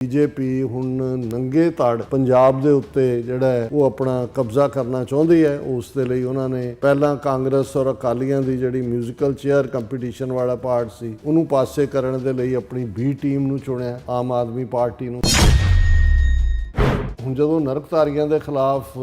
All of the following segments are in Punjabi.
बीजेपी हुण नंगे धड़ पंजाब दे उत्ते जिहड़ा है वो अपना कब्जा करना चाहुंदी है। उस दे लई उन्हां ने पहलां कांग्रेस और अकालियां दी जिहड़ी म्यूजिकल चेयर कंपीटीशन वाला पार्ट सी उहनूं पासे करन दे लई अपनी बी टीम नूं चुणिया, आम आदमी पार्टी नूं। ਹੁਣ ਜਦੋਂ ਨਰਕਧਾਰੀਆਂ ਦੇ ਖਿਲਾਫ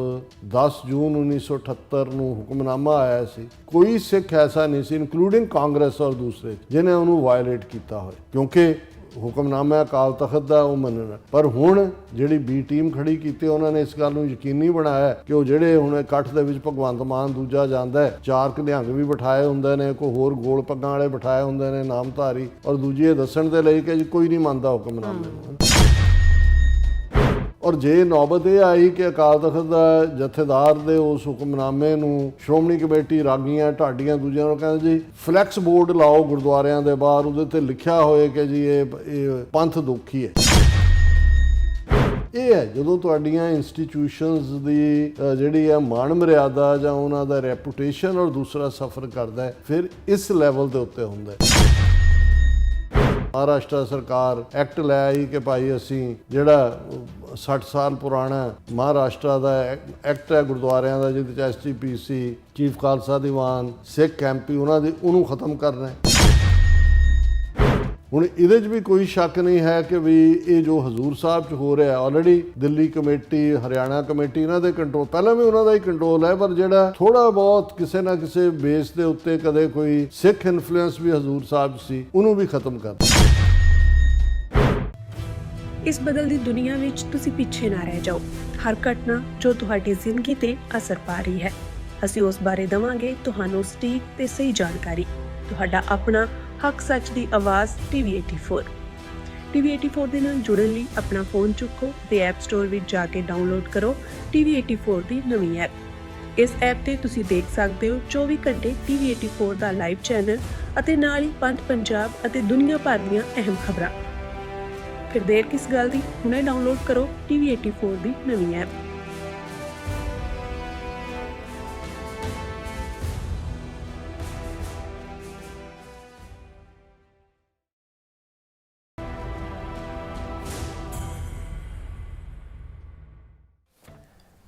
10 ਜੂਨ 1978 ਨੂੰ ਹੁਕਮਨਾਮਾ ਆਇਆ ਸੀ, ਕੋਈ ਸਿੱਖ ਐਸਾ ਨਹੀਂ ਸੀ ਇਨਕਲੂਡਿੰਗ ਕਾਂਗਰਸ ਔਰ ਦੂਸਰੇ ਜਿਹਨੇ ਉਹਨੂੰ ਵਾਇਲੇਟ ਕੀਤਾ ਹੋਏ, ਕਿਉਂਕਿ ਹੁਕਮਨਾਮਾ ਅਕਾਲ ਤਖਤ ਦਾ ਉਹ ਮੰਨਣਾ। ਪਰ ਹੁਣ ਜਿਹੜੀ ਬੀ ਟੀਮ ਖੜੀ ਕੀਤੀ ਉਹਨਾਂ ਨੇ ਇਸ ਗੱਲ ਨੂੰ ਯਕੀਨੀ ਬਣਾਇਆ ਕਿ ਉਹ ਜਿਹੜੇ ਹੁਣ ਇਕੱਠ ਦੇ ਵਿੱਚ ਭਗਵੰਤ ਮਾਨ ਦੂਜਾ ਜਾਂਦਾ ਹੈ, 4 ਨਿਹੰਗ ਵੀ ਬਿਠਾਏ ਹੁੰਦੇ ਨੇ, ਕੋਈ ਹੋਰ ਗੋਲ ਪੱਗਾਂ ਵਾਲੇ ਬਿਠਾਏ ਹੁੰਦੇ ਨੇ ਨਾਮਧਾਰੀ, ਔਰ ਦੂਜੀ ਇਹ ਦੱਸਣ ਦੇ ਲਈ ਕਿ ਕੋਈ ਨਹੀਂ ਮੰਨਦਾ ਹੁਕਮਨਾਮੇ ਨੂੰ। ਔਰ ਜੇ ਨੌਬਤ ਇਹ ਆਈ ਕਿ ਅਕਾਲ ਤਖਤ ਦਾ ਜਥੇਦਾਰ ਦੇ ਉਸ ਹੁਕਮਨਾਮੇ ਨੂੰ ਸ਼੍ਰੋਮਣੀ ਕਮੇਟੀ ਰਾਗੀਆਂ ਢਾਡੀਆਂ ਦੂਜਿਆਂ ਨੂੰ ਕਹਿੰਦੇ ਜੀ ਫਲੈਕਸ ਬੋਰਡ ਲਾਓ ਗੁਰਦੁਆਰਿਆਂ ਦੇ ਬਾਹਰ, ਉਹਦੇ ਤੇ ਲਿਖਿਆ ਹੋਏ ਕਿ ਜੀ ਇਹ ਪੰਥ ਦੁਖੀ ਹੈ। ਇਹ ਹੈ ਜਦੋਂ ਤੁਹਾਡੀਆਂ ਇੰਸਟੀਟਿਊਸ਼ਨਸ ਦੀ ਜਿਹੜੀ ਹੈ ਮਾਣ ਮਰਿਆਦਾ ਜਾਂ ਉਹਨਾਂ ਦਾ ਰੈਪੂਟੇਸ਼ਨ ਔਰ ਦੂਸਰਾ ਸਫਰ ਕਰਦਾ ਹੈ, ਫਿਰ ਇਸ ਲੈਵਲ ਦੇ ਉੱਤੇ ਹੁੰਦਾ ਹੈ। महाराष्ट्र सरकार एक्ट लै आई कि भाई असी जिहड़ा 60 साल पुराना महाराष्ट्र का एक्ट है गुरुद्वारियां का, जिहदे SGPC चीफ खालसा दीवान सिख MP उन्होंने खत्म करना है। ਹੁਣ ਇਹਦੇ 'ਚ ਵੀ ਕੋਈ ਸ਼ੱਕ ਨਹੀਂ ਹੈ ਕਿ ਵੀ ਇਹ ਜੋ ਹਜ਼ੂਰ ਸਾਹਿਬ 'ਚ ਹੋ ਰਿਹਾ, already Delhi committee, Haryana committee ਇਹਨਾਂ ਦੇ ਕੰਟਰੋਲ, ਪਹਿਲਾਂ ਵੀ ਉਹਨਾਂ ਦਾ ਹੀ ਕੰਟਰੋਲ ਹੈ, ਪਰ ਜਿਹੜਾ ਥੋੜਾ ਬਹੁਤ ਕਿਸੇ ਨਾ ਕਿਸੇ ਬੇਸ ਦੇ ਉੱਤੇ ਕਦੇ ਕੋਈ ਸਿੱਖ ਇਨਫਲੂਐਂਸ ਵੀ ਹਜ਼ੂਰ ਸਾਹਿਬ 'ਚ ਸੀ, ਉਹਨੂੰ ਵੀ ਖਤਮ ਕਰ ਦਿੱਤਾ। ਇਸ ਬਦਲਦੀ ਦੁਨੀਆ ਵਿੱਚ ਤੁਸੀਂ ਪਿੱਛੇ ਨਾ ਰਹਿ ਜਾਓ। ਹਰ ਘਟਨਾ ਜੋ ਤੁਹਾਡੀ ਜ਼ਿੰਦਗੀ ਤੇ ਅਸਰ ਪਾ ਰਹੀ ਹੈ, ਅਸੀਂ ਉਸ ਬਾਰੇ ਦੇਵਾਂਗੇ ਤੁਹਾਨੂੰ ਸਟੀਕ ਤੇ ਸਹੀ ਜਾਣਕਾਰੀ। ਤੁਹਾਡਾ ਆਪਣਾ ਹੱਕ ਸੱਚ ਦੀ ਆਵਾਜ਼ TV84 TV84 ਦੇ ਨਾਲ ਜੁੜਨ ਲਈ ਆਪਣਾ ਫੋਨ ਚੁੱਕੋ ਤੇ ਐਪ ਸਟੋਰ ਵਿੱਚ ਜਾ ਕੇ ਡਾਊਨਲੋਡ ਕਰੋ TV84 ਦੀ ਨਵੀਂ ਐਪ। ਇਸ ਐਪ ਤੇ ਤੁਸੀਂ ਦੇਖ ਸਕਦੇ ਹੋ 24 ਘੰਟੇ TV84 ਦਾ ਲਾਈਵ ਚੈਨਲ ਅਤੇ ਨਾਲ ਹੀ ਪੰਥ, ਪੰਜਾਬ ਅਤੇ ਦੁਨੀਆ ਭਰ ਦੀਆਂ ਅਹਿਮ ਖਬਰਾਂ। ਫਿਰ ਦੇਰ ਕਿਸ ਗੱਲ ਦੀ, ਹੁਣੇ ਡਾਊਨਲੋਡ ਕਰੋ TV84 ਦੀ ਨਵੀਂ ਐਪ।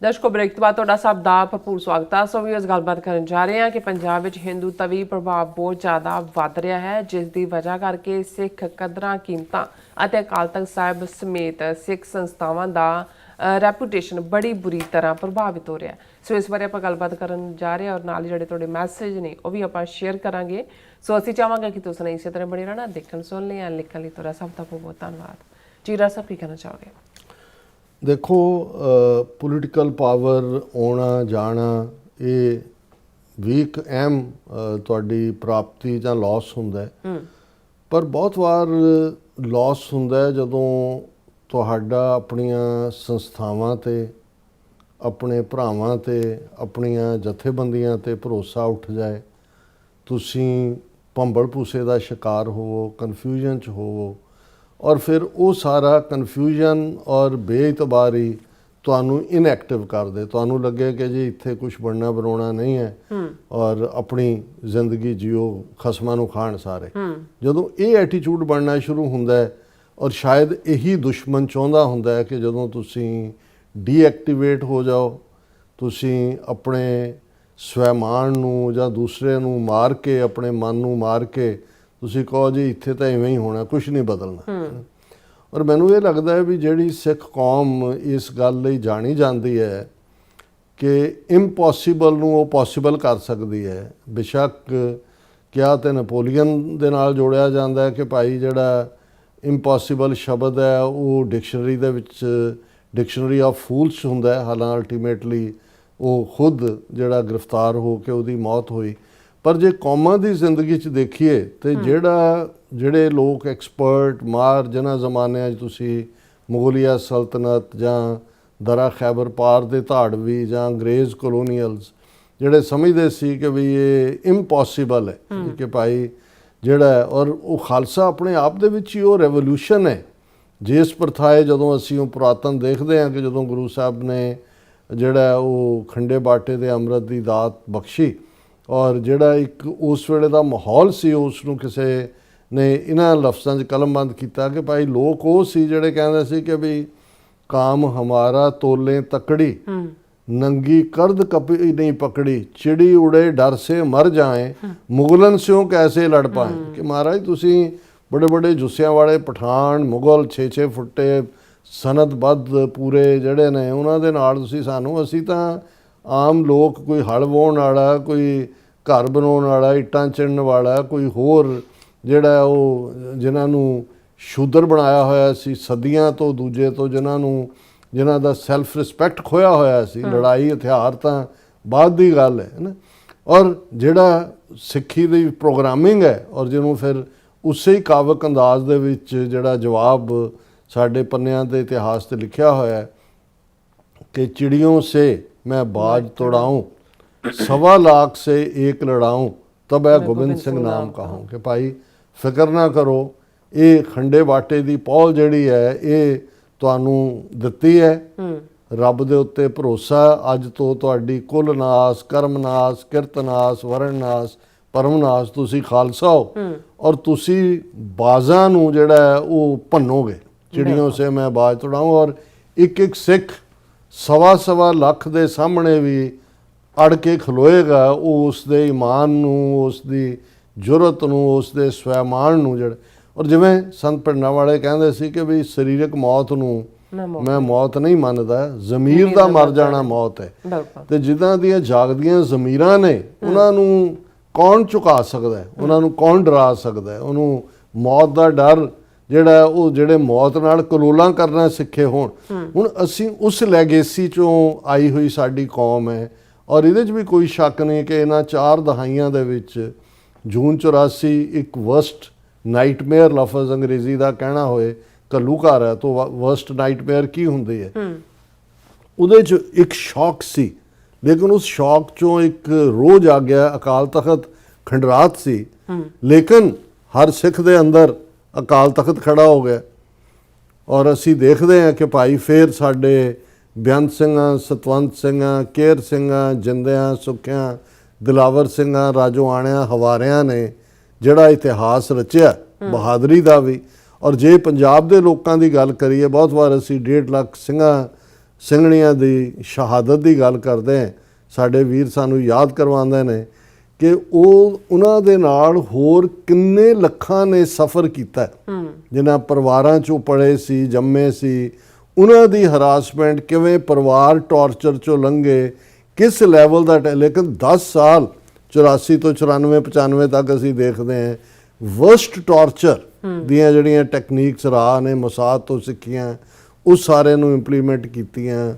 ਦਰਸ਼ਕੋ, ਬ੍ਰੇਕ ਤੋਂ ਬਾਅਦ ਤੁਹਾਡਾ ਸਭ ਦਾ ਭਰਪੂਰ ਸਵਾਗਤ ਹੈ। ਸੋ ਵੀ ਇਸ ਗੱਲਬਾਤ ਕਰਨ ਜਾ ਰਹੇ ਹਾਂ ਕਿ ਪੰਜਾਬ ਵਿੱਚ ਹਿੰਦੂ ਤਵੀ ਪ੍ਰਭਾਵ ਬਹੁਤ ਜ਼ਿਆਦਾ ਵੱਧ ਰਿਹਾ ਹੈ, ਜਿਸ ਦੀ ਵਜ੍ਹਾ ਕਰਕੇ ਸਿੱਖ ਕਦਰਾਂ ਕੀਮਤਾਂ ਅਤੇ ਅਕਾਲ ਤਖਤ ਸਾਹਿਬ ਸਮੇਤ ਸਿੱਖ ਸੰਸਥਾਵਾਂ ਦਾ ਰੈਪੂਟੇਸ਼ਨ ਬੜੀ ਬੁਰੀ ਤਰ੍ਹਾਂ ਪ੍ਰਭਾਵਿਤ ਹੋ ਰਿਹਾ। ਸੋ ਇਸ ਬਾਰੇ ਆਪਾਂ ਗੱਲਬਾਤ ਕਰਨ ਜਾ ਰਹੇ ਹਾਂ ਔਰ ਨਾਲ ਹੀ ਜਿਹੜੇ ਤੁਹਾਡੇ ਮੈਸੇਜ ਨੇ ਉਹ ਵੀ ਆਪਾਂ ਸ਼ੇਅਰ ਕਰਾਂਗੇ। ਸੋ ਅਸੀਂ ਚਾਹਾਂਗੇ ਕਿ ਤੁਸੀਂ ਇਸੇ ਤਰ੍ਹਾਂ ਬਣੇ ਰਹਿਣਾ, ਦੇਖਣ ਸੁਣਨ ਲਈ ਲਿਖਣ ਲਈ ਤੁਹਾਡਾ ਸਭ ਦਾ ਬਹੁਤ ਬਹੁਤ ਧੰਨਵਾਦ। ਜੀਰਾ ਸਾਹਿਬ ਕੀ ਕਹਿਣਾ ਚਾਹੋਗੇ? ਦੇਖੋ, ਪੋਲੀਟੀਕਲ ਪਾਵਰ ਆਉਣਾ ਜਾਣਾ ਇਹ ਵੀ ਇੱਕ ਅਹਿਮ ਤੁਹਾਡੀ ਪ੍ਰਾਪਤੀ ਜਾਂ ਲਾਸ ਹੁੰਦਾ ਹੈ, ਪਰ ਬਹੁਤ ਵਾਰ ਲਾਸ ਹੁੰਦਾ ਹੈ ਜਦੋਂ ਤੁਹਾਡਾ ਆਪਣੀਆਂ ਸੰਸਥਾਵਾਂ 'ਤੇ, ਆਪਣੇ ਭਰਾਵਾਂ 'ਤੇ, ਆਪਣੀਆਂ ਜਥੇਬੰਦੀਆਂ 'ਤੇ ਭਰੋਸਾ ਉੱਠ ਜਾਏ, ਤੁਸੀਂ ਭੰਬਲ ਭੂਸੇ ਦਾ ਸ਼ਿਕਾਰ ਹੋਵੋ, ਕਨਫਿਊਜ਼ਨ 'ਚ ਹੋਵੋ, ਔਰ ਫਿਰ ਉਹ ਸਾਰਾ ਕਨਫਿਊਜ਼ਨ ਔਰ ਬੇਇਤਬਾਰੀ ਤੁਹਾਨੂੰ ਇਨਐਕਟਿਵ ਕਰ ਦੇ, ਤੁਹਾਨੂੰ ਲੱਗੇ ਕਿ ਜੀ ਇੱਥੇ ਕੁਝ ਬਣਨਾ ਬਣਾਉਣਾ ਨਹੀਂ ਹੈ ਔਰ ਆਪਣੀ ਜ਼ਿੰਦਗੀ ਜਿਓ, ਖਸਮਾਂ ਨੂੰ ਖਾਣ ਸਾਰੇ। ਜਦੋਂ ਇਹ ਐਟੀਟਿਊਡ ਬਣਨਾ ਸ਼ੁਰੂ ਹੁੰਦਾ ਹੈ, ਔਰ ਸ਼ਾਇਦ ਇਹੀ ਦੁਸ਼ਮਣ ਚਾਹੁੰਦਾ ਹੁੰਦਾ ਹੈ ਕਿ ਜਦੋਂ ਤੁਸੀਂ ਡੀਐਕਟੀਵੇਟ ਹੋ ਜਾਓ, ਤੁਸੀਂ ਆਪਣੇ ਸਵੈਮਾਨ ਨੂੰ ਜਾਂ ਦੂਸਰੇ ਨੂੰ ਮਾਰ ਕੇ, ਆਪਣੇ ਮਨ ਨੂੰ ਮਾਰ ਕੇ ਤੁਸੀਂ ਕਹੋ ਜੀ ਇੱਥੇ ਤਾਂ ਇਵੇਂ ਹੀ ਹੋਣਾ, ਕੁਛ ਨਹੀਂ ਬਦਲਣਾ। ਔਰ ਮੈਨੂੰ ਇਹ ਲੱਗਦਾ ਹੈ ਵੀ ਜਿਹੜੀ ਸਿੱਖ ਕੌਮ ਇਸ ਗੱਲ ਲਈ ਜਾਣੀ ਜਾਂਦੀ ਹੈ ਕਿ ਇੰਪੋਸੀਬਲ ਨੂੰ ਉਹ ਪੋਸੀਬਲ ਕਰ ਸਕਦੀ ਹੈ। ਬੇਸ਼ੱਕ ਕਿਹਾ ਤਾਂ ਨੈਪੋਲੀਅਨ ਦੇ ਨਾਲ ਜੋੜਿਆ ਜਾਂਦਾ ਹੈ ਕਿ ਭਾਈ ਜਿਹੜਾ ਇੰਪੋਸੀਬਲ ਸ਼ਬਦ ਹੈ ਉਹ ਡਿਕਸ਼ਨਰੀ ਦੇ ਵਿੱਚ ਡਿਕਸ਼ਨਰੀ ਆਫ ਫੂਲਸ ਹੁੰਦਾ ਹੈ, ਹਾਲਾਂ ਅਲਟੀਮੇਟਲੀ ਉਹ ਖੁਦ ਜਿਹੜਾ ਗ੍ਰਿਫਤਾਰ ਹੋ ਕੇ ਉਹਦੀ ਮੌਤ ਹੋਈ। ਪਰ ਜੇ ਕੌਮਾਂ ਦੀ ਜ਼ਿੰਦਗੀ 'ਚ ਦੇਖੀਏ ਤਾਂ ਜਿਹੜੇ ਲੋਕ ਐਕਸਪਰਟ ਮਾਰ, ਜਿਨ੍ਹਾਂ ਜ਼ਮਾਨਿਆਂ 'ਚ ਤੁਸੀਂ ਮੁਗਲਿਆ ਸਲਤਨਤ ਜਾਂ ਦਰਾ ਖੈਬਰ ਪਾਰ ਦੇ ਧਾੜਵੀ ਜਾਂ ਅੰਗਰੇਜ਼ ਕਲੋਨੀਅਲਸ ਜਿਹੜੇ ਸਮਝਦੇ ਸੀ ਕਿ ਵੀ ਇਹ ਇੰਪੋਸੀਬਲ ਹੈ ਕਿ ਭਾਈ ਜਿਹੜਾ, ਔਰ ਉਹ ਖਾਲਸਾ ਆਪਣੇ ਆਪ ਦੇ ਵਿੱਚ ਹੀ ਉਹ ਰੈਵੋਲੂਸ਼ਨ ਹੈ ਜਿਸ ਪ੍ਰਥਾਏ ਜਦੋਂ ਅਸੀਂ ਉਹ ਪੁਰਾਤਨ ਦੇਖਦੇ ਹਾਂ ਕਿ ਜਦੋਂ ਗੁਰੂ ਸਾਹਿਬ ਨੇ ਜਿਹੜਾ ਉਹ ਖੰਡੇ ਬਾਟੇ ਦੇ ਅੰਮ੍ਰਿਤ ਦੀ ਦਾਤ ਬਖਸ਼ੀ, ਔਰ ਜਿਹੜਾ ਇੱਕ ਉਸ ਵੇਲੇ ਦਾ ਮਾਹੌਲ ਸੀ ਉਸ ਨੂੰ ਕਿਸੇ ਨੇ ਇਹਨਾਂ ਲਫ਼ਜ਼ਾਂ 'ਚ ਕਲਮਬੰਦ ਕੀਤਾ ਕਿ ਭਾਈ ਲੋਕ ਉਹ ਸੀ ਜਿਹੜੇ ਕਹਿੰਦੇ ਸੀ ਕਿ ਵੀ ਕਾਮ ਹਮਾਰਾ ਤੋਲੇ ਤਕੜੀ नंगी कर्द कपी नहीं पकड़ी चिड़ी उड़े डर से मर जाएं मुगलन स्यों कैसे लड़ पाएं कि महाराज तुसी बड़े बड़े जुस्सियां वाले पठान मुगल 6-6 फुੱਟੇ ਸਨਦਬੱਧ ਪੂਰੇ ਜਿਹੜੇ ਨੇ ਉਹਨਾਂ ਦੇ ਨਾਲ ਤੁਸੀਂ ਸਾਨੂੰ ਅਸੀਂ ਤਾਂ ਆਮ ਲੋਕ ਕੋਈ ਹਲ ਵਾਹੁਣ ਵਾਲਾ ਕੋਈ ਘਰ ਬਣਾਉਣ ਵਾਲਾ ਇੱਟਾਂ ਚਿਣਨ ਵਾਲਾ ਕੋਈ ਹੋਰ ਜਿਹੜਾ ਉਹ ਜਿਨ੍ਹਾਂ ਨੂੰ ਸ਼ੂਦਰ ਬਣਾਇਆ ਹੋਇਆ ਸੀ ਸਦੀਆਂ ਤੋਂ ਦੂਜੇ ਤੋਂ ਜਿਨ੍ਹਾਂ ਦਾ ਸੈਲਫ ਰਿਸਪੈਕਟ ਖੋਇਆ ਹੋਇਆ ਸੀ ਲੜਾਈ ਹਥਿਆਰ ਤਾਂ ਬਾਅਦ ਦੀ ਗੱਲ ਹੈ ਨਾ ਔਰ ਜਿਹੜਾ ਸਿੱਖੀ ਦੀ ਪ੍ਰੋਗਰਾਮਿੰਗ ਹੈ ਔਰ ਜਿਹਨੂੰ ਫਿਰ ਉਸੇ ਹੀ ਕਾਵਕ ਅੰਦਾਜ਼ ਦੇ ਵਿੱਚ ਜਿਹੜਾ ਜਵਾਬ ਸਾਡੇ ਪੰਨਿਆਂ ਦੇ ਇਤਿਹਾਸ ਤੇ ਲਿਖਿਆ ਹੋਇਆ ਹੈ ਕਿ ਚਿੜੀਓਂ ਸੇ मैं बाज तोड़ाऊं 1.25 लाख से एक लड़ाऊं तब है गोबिंद सिंह नाम कहूं कि भाई फिक्र ना करो ये खंडे बाटे ਦੀ ਪੌਲ ਜਿਹੜੀ ਹੈ ਇਹ ਤੁਹਾਨੂੰ ਦਿੱਤੀ ਹੈ ਰੱਬ ਦੇ ਉੱਤੇ ਭਰੋਸਾ ਅੱਜ ਤੋਂ ਤੁਹਾਡੀ ਕੁਲ ਨਾਸ ਕਰਮ ਨਾਸ ਕਿਰਤ ਨਾਸ ਵਰਣ ਨਾਸ ਪਰਮ ਨਾਸ ਤੁਸੀਂ ਖਾਲਸਾ ਹੋ ਔਰ ਤੁਸੀਂ ਬਾਜ਼ਾਂ ਨੂੰ ਜਿਹੜਾ ਉਹ ਭੰਨੋਗੇ ਚਿੜੀਆਂ ਸੇ ਮੈਂ ਬਾਜ ਤੜਾऊं ਔਰ ਇੱਕ ਇੱਕ ਸਿੱਖ 1.25 ਲੱਖ ਦੇ ਸਾਹਮਣੇ ਵੀ ਅੜ ਕੇ ਖਲੋਏਗਾ ਉਹ ਉਸ ਦੇ ਈਮਾਨ ਨੂੰ ਉਸ ਦੀ ਜੁਰਤ ਨੂੰ ਉਸ ਦੇ ਸਵੈਮਾਨ ਨੂੰ ਜਿਹੜਾ ਔਰ ਜਿਵੇਂ ਸੰਤ ਪਿੰਡਾਂ ਵਾਲੇ ਕਹਿੰਦੇ ਸੀ ਕਿ ਵੀ ਸਰੀਰਕ ਮੌਤ ਨੂੰ ਮੈਂ ਮੌਤ ਨਹੀਂ ਮੰਨਦਾ ਜ਼ਮੀਰ ਦਾ ਮਰ ਜਾਣਾ ਮੌਤ ਹੈ ਤੇ ਜਿੱਦਾਂ ਦੀਆਂ ਜਾਗਦੀਆਂ ਜ਼ਮੀਰਾਂ ਨੇ ਉਹਨਾਂ ਨੂੰ ਕੌਣ ਝੁਕਾ ਸਕਦਾ ਹੈ ਉਹਨਾਂ ਨੂੰ ਕੌਣ ਡਰਾ ਸਕਦਾ ਹੈ ਉਹਨੂੰ ਮੌਤ ਦਾ ਡਰ ਜਿਹੜਾ ਉਹ ਜਿਹੜੇ ਮੌਤ ਨਾਲ ਕਲੋਲਾਂ ਕਰਨਾ ਸਿੱਖੇ ਹੋਣ ਹੁਣ ਅਸੀਂ ਉਸ ਲੈਗੇਸੀ ਚੋਂ ਆਈ ਹੋਈ ਸਾਡੀ ਕੌਮ ਹੈ ਔਰ ਇਹਦੇ 'ਚ ਵੀ ਕੋਈ ਸ਼ੱਕ ਨਹੀਂ ਕਿ ਇਹਨਾਂ 4 ਦਹਾਈਆਂ ਦੇ ਵਿੱਚ ਜੂਨ 84 ਇੱਕ ਵਰਸਟ ਨਾਈਟਮੇਅਰ ਲਫ਼ਜ਼ ਅੰਗਰੇਜ਼ੀ ਦਾ ਕਹਿਣਾ ਹੋਏ ਘੱਲੂਘਾਰ ਹੈ ਤਾਂ ਵਰਸਟ ਨਾਈਟਮੇਅਰ ਕੀ ਹੁੰਦੀ ਹੈ ਉਹਦੇ 'ਚ ਇੱਕ ਸ਼ੌਕ ਸੀ ਲੇਕਿਨ ਉਸ ਸ਼ੌਕ ਚੋਂ ਇੱਕ ਰੋਜ਼ ਆ ਗਿਆ ਅਕਾਲ ਤਖਤ ਖੰਡਰਾਤ ਸੀ ਲੇਕਿਨ ਹਰ ਸਿੱਖ ਦੇ ਅੰਦਰ ਅਕਾਲ ਤਖਤ ਖੜਾ ਹੋ ਗਿਆ ਔਰ ਅਸੀਂ ਦੇਖਦੇ ਹਾਂ ਕਿ ਭਾਈ ਫੇਰ ਸਾਡੇ ਬੇਅੰਤ ਸਿੰਘਾਂ ਸਤਵੰਤ ਸਿੰਘਾਂ ਕੇਰ ਸਿੰਘਾਂ ਜਿੰਦਿਆਂ ਸੁੱਖਿਆਂ ਦਿਲਾਵਰ ਸਿੰਘਾਂ ਰਾਜੋਆਣਿਆਂ ਹਵਾਰਿਆਂ ਨੇ ਜਿਹੜਾ ਇਤਿਹਾਸ ਰਚਿਆ ਬਹਾਦਰੀ ਦਾ ਵੀ ਔਰ ਜੇ ਪੰਜਾਬ ਦੇ ਲੋਕਾਂ ਦੀ ਗੱਲ ਕਰੀਏ ਬਹੁਤ ਵਾਰ ਅਸੀਂ 1.5 ਲੱਖ ਸਿੰਘਾਂ ਸਿੰਘਣੀਆਂ ਦੀ ਸ਼ਹਾਦਤ ਦੀ ਗੱਲ ਕਰਦੇ ਹਾਂ ਸਾਡੇ ਵੀਰ ਸਾਨੂੰ ਯਾਦ ਕਰਵਾਉਂਦੇ ਨੇ ਕਿ ਉਹ ਉਹਨਾਂ ਦੇ ਨਾਲ ਹੋਰ ਕਿੰਨੇ ਲੱਖਾਂ ਨੇ ਸਫ਼ਰ ਕੀਤਾ ਜਿਨ੍ਹਾਂ ਪਰਿਵਾਰਾਂ 'ਚੋਂ ਪੜੇ ਸੀ ਜੰਮੇ ਸੀ ਉਹਨਾਂ ਦੀ ਹਰਾਸਮੈਂਟ ਕਿਵੇਂ ਪਰਿਵਾਰ ਟੌਰਚਰ 'ਚੋਂ ਲੰਘੇ ਕਿਸ ਲੈਵਲ ਦਾ ਲੇਕਿਨ 10 ਸਾਲ 84 ਤੋਂ 94 95 ਤੱਕ ਅਸੀਂ ਦੇਖਦੇ ਹਾਂ ਵਰਸਟ ਟੌਰਚਰ ਦੀਆਂ ਜਿਹੜੀਆਂ ਟੈਕਨੀਕਸ ਰਾਹ ਨੇ ਮੋਸਾਦ ਤੋਂ ਸਿੱਖੀਆਂ ਉਹ ਸਾਰੇ ਨੂੰ ਇੰਪਲੀਮੈਂਟ ਕੀਤੀਆਂ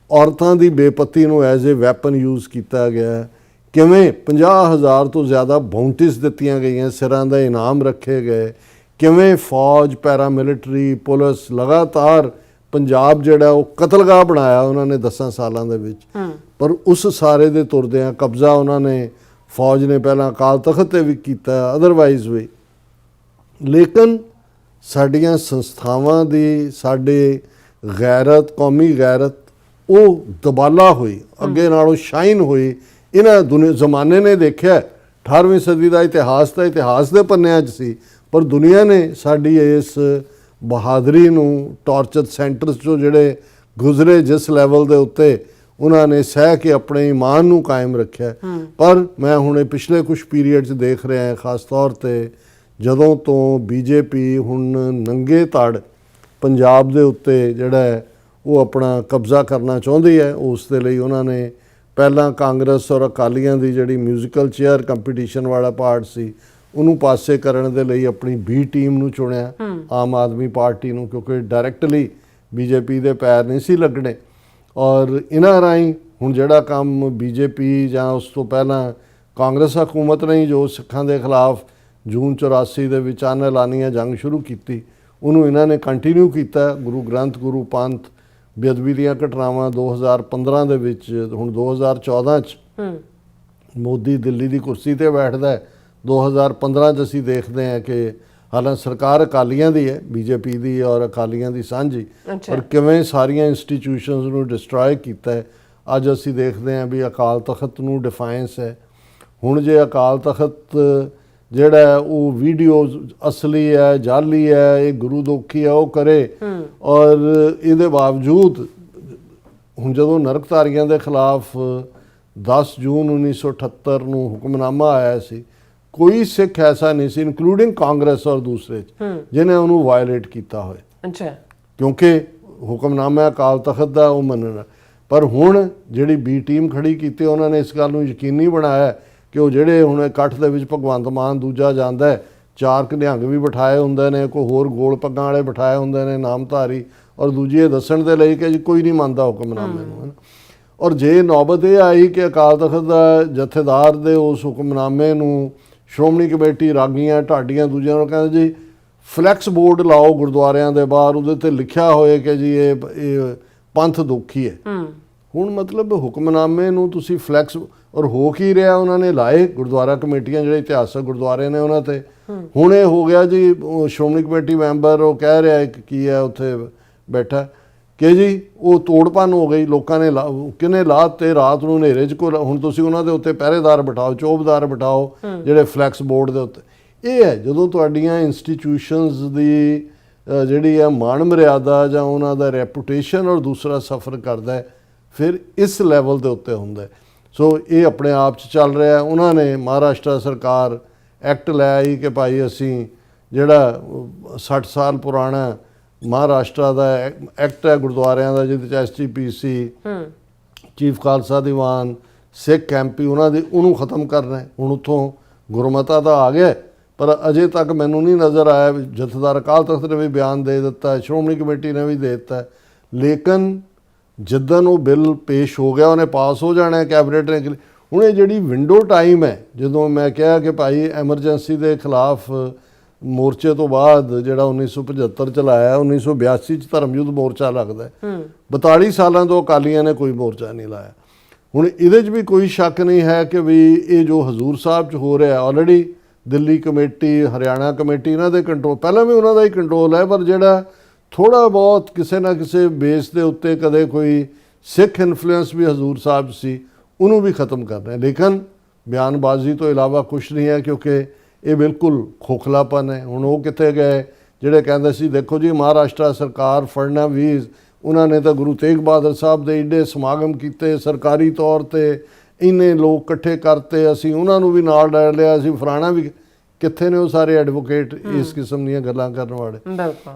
ਔਰਤਾਂ ਦੀ ਬੇਪਤੀ ਨੂੰ ਐਜ਼ ਏ ਵੈਪਨ ਯੂਜ਼ ਕੀਤਾ ਗਿਆ ਕਿਵੇਂ 50,000 ਤੋਂ ਜ਼ਿਆਦਾ ਬਾਉਂਟੀਜ਼ ਦਿੱਤੀਆਂ ਗਈਆਂ ਸਿਰਾਂ ਦਾ ਇਨਾਮ ਰੱਖੇ ਗਏ ਕਿਵੇਂ ਫੌਜ ਪੈਰਾਮਿਲਟਰੀ ਪੁਲਿਸ ਲਗਾਤਾਰ ਪੰਜਾਬ ਜਿਹੜਾ ਉਹ ਕਤਲਗਾਹ ਬਣਾਇਆ ਉਹਨਾਂ ਨੇ 10 ਸਾਲਾਂ ਦੇ ਵਿੱਚ ਪਰ ਉਸ ਸਾਰੇ ਦੇ ਤੁਰਦਿਆਂ ਕਬਜ਼ਾ ਉਹਨਾਂ ਨੇ ਫੌਜ ਨੇ ਪਹਿਲਾਂ ਅਕਾਲ ਤਖਤ ਤੇ ਵੀ ਕੀਤਾ ਅਦਰਵਾਈਜ਼ ਵੀ ਲੇਕਿਨ ਸਾਡੀਆਂ ਸੰਸਥਾਵਾਂ ਦੀ ਸਾਡੇ ਗੈਰਤ ਕੌਮੀ ਗੈਰਤ ਉਹ ਦਬਾਲਾ ਹੋਈ ਅੱਗੇ ਨਾਲੋਂ ਸ਼ਾਈਨ ਹੋਈ ਇਹਨਾਂ ਜ਼ਮਾਨੇ ਨੇ ਦੇਖਿਆ 18ਵੀਂ ਸਦੀ ਦਾ ਇਤਿਹਾਸ ਤਾਂ ਇਤਿਹਾਸ ਦੇ ਪੰਨਿਆਂ 'ਚ ਸੀ ਪਰ ਦੁਨੀਆ ਨੇ ਸਾਡੀ ਇਸ ਬਹਾਦਰੀ ਨੂੰ ਟੌਰਚਰ ਸੈਂਟਰਸ 'ਚੋਂ ਜਿਹੜੇ ਗੁਜ਼ਰੇ ਜਿਸ ਲੈਵਲ ਦੇ ਉੱਤੇ ਉਹਨਾਂ ਨੇ ਸਹਿ ਕੇ ਆਪਣੇ ਈਮਾਨ ਨੂੰ ਕਾਇਮ ਰੱਖਿਆ ਪਰ ਮੈਂ ਹੁਣ ਇਹ ਪਿਛਲੇ ਕੁਝ ਪੀਰੀਅਡ 'ਚ ਦੇਖ ਰਿਹਾ ਖਾਸ ਤੌਰ 'ਤੇ ਜਦੋਂ ਤੋਂ ਬੀਜੇਪੀ ਹੁਣ ਨੰਗੇ ਧੜ ਪੰਜਾਬ ਦੇ ਉੱਤੇ ਜਿਹੜਾ ਹੈ ਉਹ ਆਪਣਾ ਕਬਜ਼ਾ ਕਰਨਾ ਚਾਹੁੰਦੀ ਹੈ ਉਸ ਦੇ ਲਈ ਉਹਨਾਂ ਨੇ ਪਹਿਲਾਂ ਕਾਂਗਰਸ ਔਰ ਅਕਾਲੀਆਂ ਦੀ ਜਿਹੜੀ ਮਿਊਜ਼ੀਕਲ ਚੇਅਰ ਕੰਪੀਟੀਸ਼ਨ ਵਾਲਾ ਪਾਰਟ ਸੀ ਉਹਨੂੰ ਪਾਸੇ ਕਰਨ ਦੇ ਲਈ ਆਪਣੀ ਬੀ ਟੀਮ ਨੂੰ ਚੁਣਿਆ ਆਮ ਆਦਮੀ ਪਾਰਟੀ ਨੂੰ ਕਿਉਂਕਿ ਡਾਇਰੈਕਟਲੀ ਬੀਜੇਪੀ ਦੇ ਪੈਰ ਨਹੀਂ ਸੀ ਲੱਗਣੇ ਔਰ ਇਹਨਾਂ ਰਾਹੀਂ ਹੁਣ ਜਿਹੜਾ ਕੰਮ ਬੀਜੇਪੀ ਜਾਂ ਉਸ ਤੋਂ ਪਹਿਲਾਂ ਕਾਂਗਰਸ ਹਕੂਮਤ ਨੇ ਜੋ ਸਿੱਖਾਂ ਦੇ ਖਿਲਾਫ ਜੂਨ 84 ਦੇ ਵਿੱਚ ਐਲਾਨੀਆਂ ਜੰਗ ਸ਼ੁਰੂ ਕੀਤੀ ਉਹਨੂੰ ਇਹਨਾਂ ਨੇ ਕੰਟੀਨਿਊ ਕੀਤਾ ਗੁਰੂ ਗ੍ਰੰਥ ਗੁਰੂ ਪੰਥ ਬੇਅਦਬੀ ਦੀਆਂ ਘਟਨਾਵਾਂ 2015 ਦੇ ਵਿੱਚ ਹੁਣ 2014 'ਚ ਮੋਦੀ ਦਿੱਲੀ ਦੀ ਕੁਰਸੀ ਤੇ ਬੈਠਦਾ ਹੈ 2015 'ਚ ਅਸੀਂ ਦੇਖਦੇ ਹਾਂ ਕਿ ਹਾਲਾਂਕਿ ਸਰਕਾਰ ਅਕਾਲੀਆਂ ਦੀ ਹੈ ਬੀਜੇਪੀ ਦੀ ਔਰ ਅਕਾਲੀਆਂ ਦੀ ਸਾਂਝੀ ਪਰ ਕਿਵੇਂ ਸਾਰੀਆਂ ਇੰਸਟੀਟਿਊਸ਼ਨਸ ਨੂੰ ਡਿਸਟਰੋਏ ਕੀਤਾ ਹੈ ਅੱਜ ਅਸੀਂ ਦੇਖਦੇ ਹਾਂ ਵੀ ਅਕਾਲ ਤਖਤ ਨੂੰ ਡਿਫਾਈਂਸ ਹੈ ਹੁਣ ਜੇ ਅਕਾਲ ਤਖਤ ਜਿਹੜਾ ਹੈ ਉਹ ਵੀਡੀਓ ਅਸਲੀ ਹੈ ਜਾਲੀ ਹੈ, ਇਹ ਗੁਰੂ ਦੋਖੀ ਹੈ, ਉਹ ਕਰੇ। ਔਰ ਇਹਦੇ ਬਾਵਜੂਦ ਹੁਣ ਜਦੋਂ ਨਰਕਧਾਰੀਆਂ ਦੇ ਖਿਲਾਫ 10 ਜੂਨ 1978 ਨੂੰ ਹੁਕਮਨਾਮਾ ਆਇਆ ਸੀ, ਕੋਈ ਸਿੱਖ ਐਸਾ ਨਹੀਂ ਸੀ ਇਨਕਲੂਡਿੰਗ ਕਾਂਗਰਸ ਔਰ ਦੂਸਰੇ ਜਿਹਨੇ ਉਹਨੂੰ ਵਾਇਲੇਟ ਕੀਤਾ ਹੋਏ। ਅੱਛਾ, ਕਿਉਂਕਿ ਹੁਕਮਨਾਮਾ ਅਕਾਲ ਤਖਤ ਦਾ ਉਹ ਮੰਨਣਾ। ਪਰ ਹੁਣ ਜਿਹੜੀ ਬੀ ਟੀਮ ਖੜੀ ਕੀਤੀ, ਉਹਨਾਂ ਨੇ ਇਸ ਗੱਲ ਨੂੰ ਯਕੀਨੀ ਬਣਾਇਆ ਕਿ ਉਹ ਜਿਹੜੇ ਹੁਣ ਇਕੱਠ ਦੇ ਵਿੱਚ ਭਗਵੰਤ ਮਾਨ ਦੂਜਾ ਜਾਂਦਾ ਹੈ, 4 ਨਿਹੰਗ ਵੀ ਬਿਠਾਏ ਹੁੰਦੇ ਨੇ, ਕੋਈ ਹੋਰ ਗੋਲ ਪੱਗਾਂ ਵਾਲੇ ਬਿਠਾਏ ਹੁੰਦੇ ਨੇ ਨਾਮਧਾਰੀ, ਔਰ ਦੂਜੀ ਇਹ ਦੱਸਣ ਦੇ ਲਈ ਕਿ ਜੀ ਕੋਈ ਨਹੀਂ ਮੰਨਦਾ ਹੁਕਮਨਾਮੇ ਨੂੰ, ਹੈ ਨਾ। ਔਰ ਜੇ ਨੌਬਤ ਇਹ ਆਈ ਕਿ ਅਕਾਲ ਤਖਤ ਦਾ ਜਥੇਦਾਰ ਦੇ ਉਸ ਹੁਕਮਨਾਮੇ ਨੂੰ ਸ਼੍ਰੋਮਣੀ ਕਮੇਟੀ ਰਾਗੀਆਂ ਢਾਡੀਆਂ ਦੂਜਿਆਂ ਨੂੰ ਕਹਿੰਦੇ ਜੀ ਫਲੈਕਸ ਬੋਰਡ ਲਾਓ ਗੁਰਦੁਆਰਿਆਂ ਦੇ ਬਾਹਰ, ਉਹਦੇ ਤੇ ਲਿਖਿਆ ਹੋਏ ਕਿ ਜੀ ਇਹ ਪੰਥ ਦੋਖੀ ਹੈ। ਹੁਣ ਮਤਲਬ ਹੁਕਮਨਾਮੇ ਨੂੰ ਤੁਸੀਂ ਫਲੈਕਸ, ਔਰ ਹੋ ਕੀ ਰਿਹਾ, ਉਹਨਾਂ ਨੇ ਲਾਏ ਗੁਰਦੁਆਰਾ ਕਮੇਟੀਆਂ ਜਿਹੜੇ ਇਤਿਹਾਸਕ ਗੁਰਦੁਆਰੇ ਨੇ ਉਹਨਾਂ ਤੇ। ਹੁਣ ਇਹ ਹੋ ਗਿਆ ਜੀ ਸ਼੍ਰੋਮਣੀ ਕਮੇਟੀ ਮੈਂਬਰ ਉਹ ਕਹਿ ਰਿਹਾ ਇੱਕ ਕੀ ਹੈ ਉੱਥੇ ਬੈਠਾ ਕਿ ਜੀ ਉਹ ਤੋੜ ਭੰਨ ਹੋ ਗਈ, ਲੋਕਾਂ ਨੇ ਕਿਹਨੇ ਲਾਤੇ ਰਾਤ ਨੂੰ ਹਨੇਰੇ 'ਚ ਹੁਣ ਤੁਸੀਂ ਉਹਨਾਂ ਦੇ ਉੱਤੇ ਪਹਿਰੇਦਾਰ ਬਿਠਾਓ, ਚੌਬਦਾਰ ਬਿਠਾਓ ਜਿਹੜੇ ਫਲੈਕਸ ਬੋਰਡ ਦੇ ਉੱਤੇ। ਇਹ ਹੈ ਜਦੋਂ ਤੁਹਾਡੀਆਂ ਇੰਸਟੀਟਿਊਸ਼ਨਸ ਦੀ ਜਿਹੜੀ ਹੈ ਮਾਣ ਮਰਿਆਦਾ ਜਾਂ ਉਹਨਾਂ ਦਾ ਰੈਪੂਟੇਸ਼ਨ ਔਰ ਦੂਸਰਾ ਸਫਰ ਕਰਦਾ ਹੈ, ਫਿਰ ਇਸ ਲੈਵਲ ਦੇ ਉੱਤੇ ਹੁੰਦਾ ਹੈ। ਸੋ ਇਹ ਆਪਣੇ ਆਪ 'ਚ ਚੱਲ ਰਿਹਾ। ਉਹਨਾਂ ਨੇ ਮਹਾਰਾਸ਼ਟਰ ਸਰਕਾਰ ਐਕਟ ਲੈ ਆਈ ਕਿ ਭਾਈ ਅਸੀਂ ਜਿਹੜਾ 60 ਸਾਲ ਪੁਰਾਣਾ ਮਹਾਰਾਸ਼ਟਰ ਦਾ ਐਕਟ ਹੈ ਗੁਰਦੁਆਰਿਆਂ ਦਾ, ਜਿਹਦੇ 'ਚ SGPC ਚੀਫ ਖਾਲਸਾ ਦੀਵਾਨ ਸਿੱਖ MP ਉਹਨਾਂ ਦੀ ਉਹਨੂੰ ਖ਼ਤਮ ਕਰਨਾ ਹੈ। ਹੁਣ ਉੱਥੋਂ ਗੁਰਮਤਾ ਤਾਂ ਆ ਗਿਆ, ਪਰ ਅਜੇ ਤੱਕ ਮੈਨੂੰ ਨਹੀਂ ਨਜ਼ਰ ਆਇਆ। ਜਥੇਦਾਰ ਅਕਾਲ ਤਖਤ ਨੇ ਵੀ ਬਿਆਨ ਦੇ ਦਿੱਤਾ, ਸ਼੍ਰੋਮਣੀ ਕਮੇਟੀ ਨੇ ਵੀ ਦੇ ਦਿੱਤਾ, ਲੇਕਿਨ ਜਿੱਦਣ ਉਹ ਬਿੱਲ ਪੇਸ਼ ਹੋ ਗਿਆ ਉਹਨੇ ਪਾਸ ਹੋ ਜਾਣਾ ਕੈਬਨਿਟ ਨੇ। ਹੁਣ ਇਹ ਜਿਹੜੀ ਵਿੰਡੋ ਟਾਈਮ ਹੈ, ਜਦੋਂ ਮੈਂ ਕਿਹਾ ਕਿ ਭਾਈ ਐਮਰਜੈਂਸੀ ਦੇ ਖਿਲਾਫ ਮੋਰਚੇ ਤੋਂ ਬਾਅਦ ਜਿਹੜਾ 1975 ਚ ਲਾਇਆ, 1982 ਚ ਧਰਮਯੁੱਧ ਮੋਰਚਾ ਲੱਗਦਾ, 42 ਸਾਲਾਂ ਤੋਂ ਅਕਾਲੀਆਂ ਨੇ ਕੋਈ ਮੋਰਚਾ ਨਹੀਂ ਲਾਇਆ। ਹੁਣ ਇਹਦੇ 'ਚ ਵੀ ਕੋਈ ਸ਼ੱਕ ਨਹੀਂ ਹੈ ਕਿ ਵੀ ਇਹ ਜੋ ਹਜ਼ੂਰ ਸਾਹਿਬ 'ਚ ਹੋ ਰਿਹਾ, already Delhi committee, Haryana committee ਇਹਨਾਂ ਦੇ ਕੰਟਰੋਲ, ਪਹਿਲਾਂ ਵੀ ਉਹਨਾਂ ਦਾ ਹੀ ਕੰਟਰੋਲ ਹੈ, ਪਰ ਜਿਹੜਾ ਥੋੜ੍ਹਾ ਬਹੁਤ ਕਿਸੇ ਨਾ ਕਿਸੇ ਬੇਸ ਦੇ ਉੱਤੇ ਕਦੇ ਕੋਈ ਸਿੱਖ ਇਨਫਲੂਐਂਸ ਵੀ ਹਜ਼ੂਰ ਸਾਹਿਬ ਸੀ, ਉਹਨੂੰ ਵੀ ਖ਼ਤਮ ਕਰ ਰਹੇ। ਲੇਕਿਨ ਬਿਆਨਬਾਜ਼ੀ ਤੋਂ ਇਲਾਵਾ ਕੁਛ ਨਹੀਂ ਹੈ, ਕਿਉਂਕਿ ਇਹ ਬਿਲਕੁਲ ਖੋਖਲਾਪਨ ਹੈ। ਹੁਣ ਉਹ ਕਿੱਥੇ ਗਏ ਜਿਹੜੇ ਕਹਿੰਦੇ ਸੀ ਦੇਖੋ ਜੀ ਮਹਾਰਾਸ਼ਟਰ ਸਰਕਾਰ ਫੜਨਵੀਸ, ਉਹਨਾਂ ਨੇ ਤਾਂ ਗੁਰੂ ਤੇਗ ਬਹਾਦਰ ਸਾਹਿਬ ਦੇ ਏਡੇ ਸਮਾਗਮ ਕੀਤੇ ਸਰਕਾਰੀ ਤੌਰ 'ਤੇ, ਇੰਨੇ ਲੋਕ ਇਕੱਠੇ ਕਰਤੇ, ਅਸੀਂ ਉਹਨਾਂ ਨੂੰ ਵੀ ਨਾਲ ਲੈ ਲਿਆ, ਅਸੀਂ ਫਲਾਣਾ ਵੀ। ਕਿੱਥੇ ਨੇ ਉਹ ਸਾਰੇ ਐਡਵੋਕੇਟ ਇਸ ਕਿਸਮ ਦੀਆਂ ਗੱਲਾਂ ਕਰਨ ਵਾਲੇ?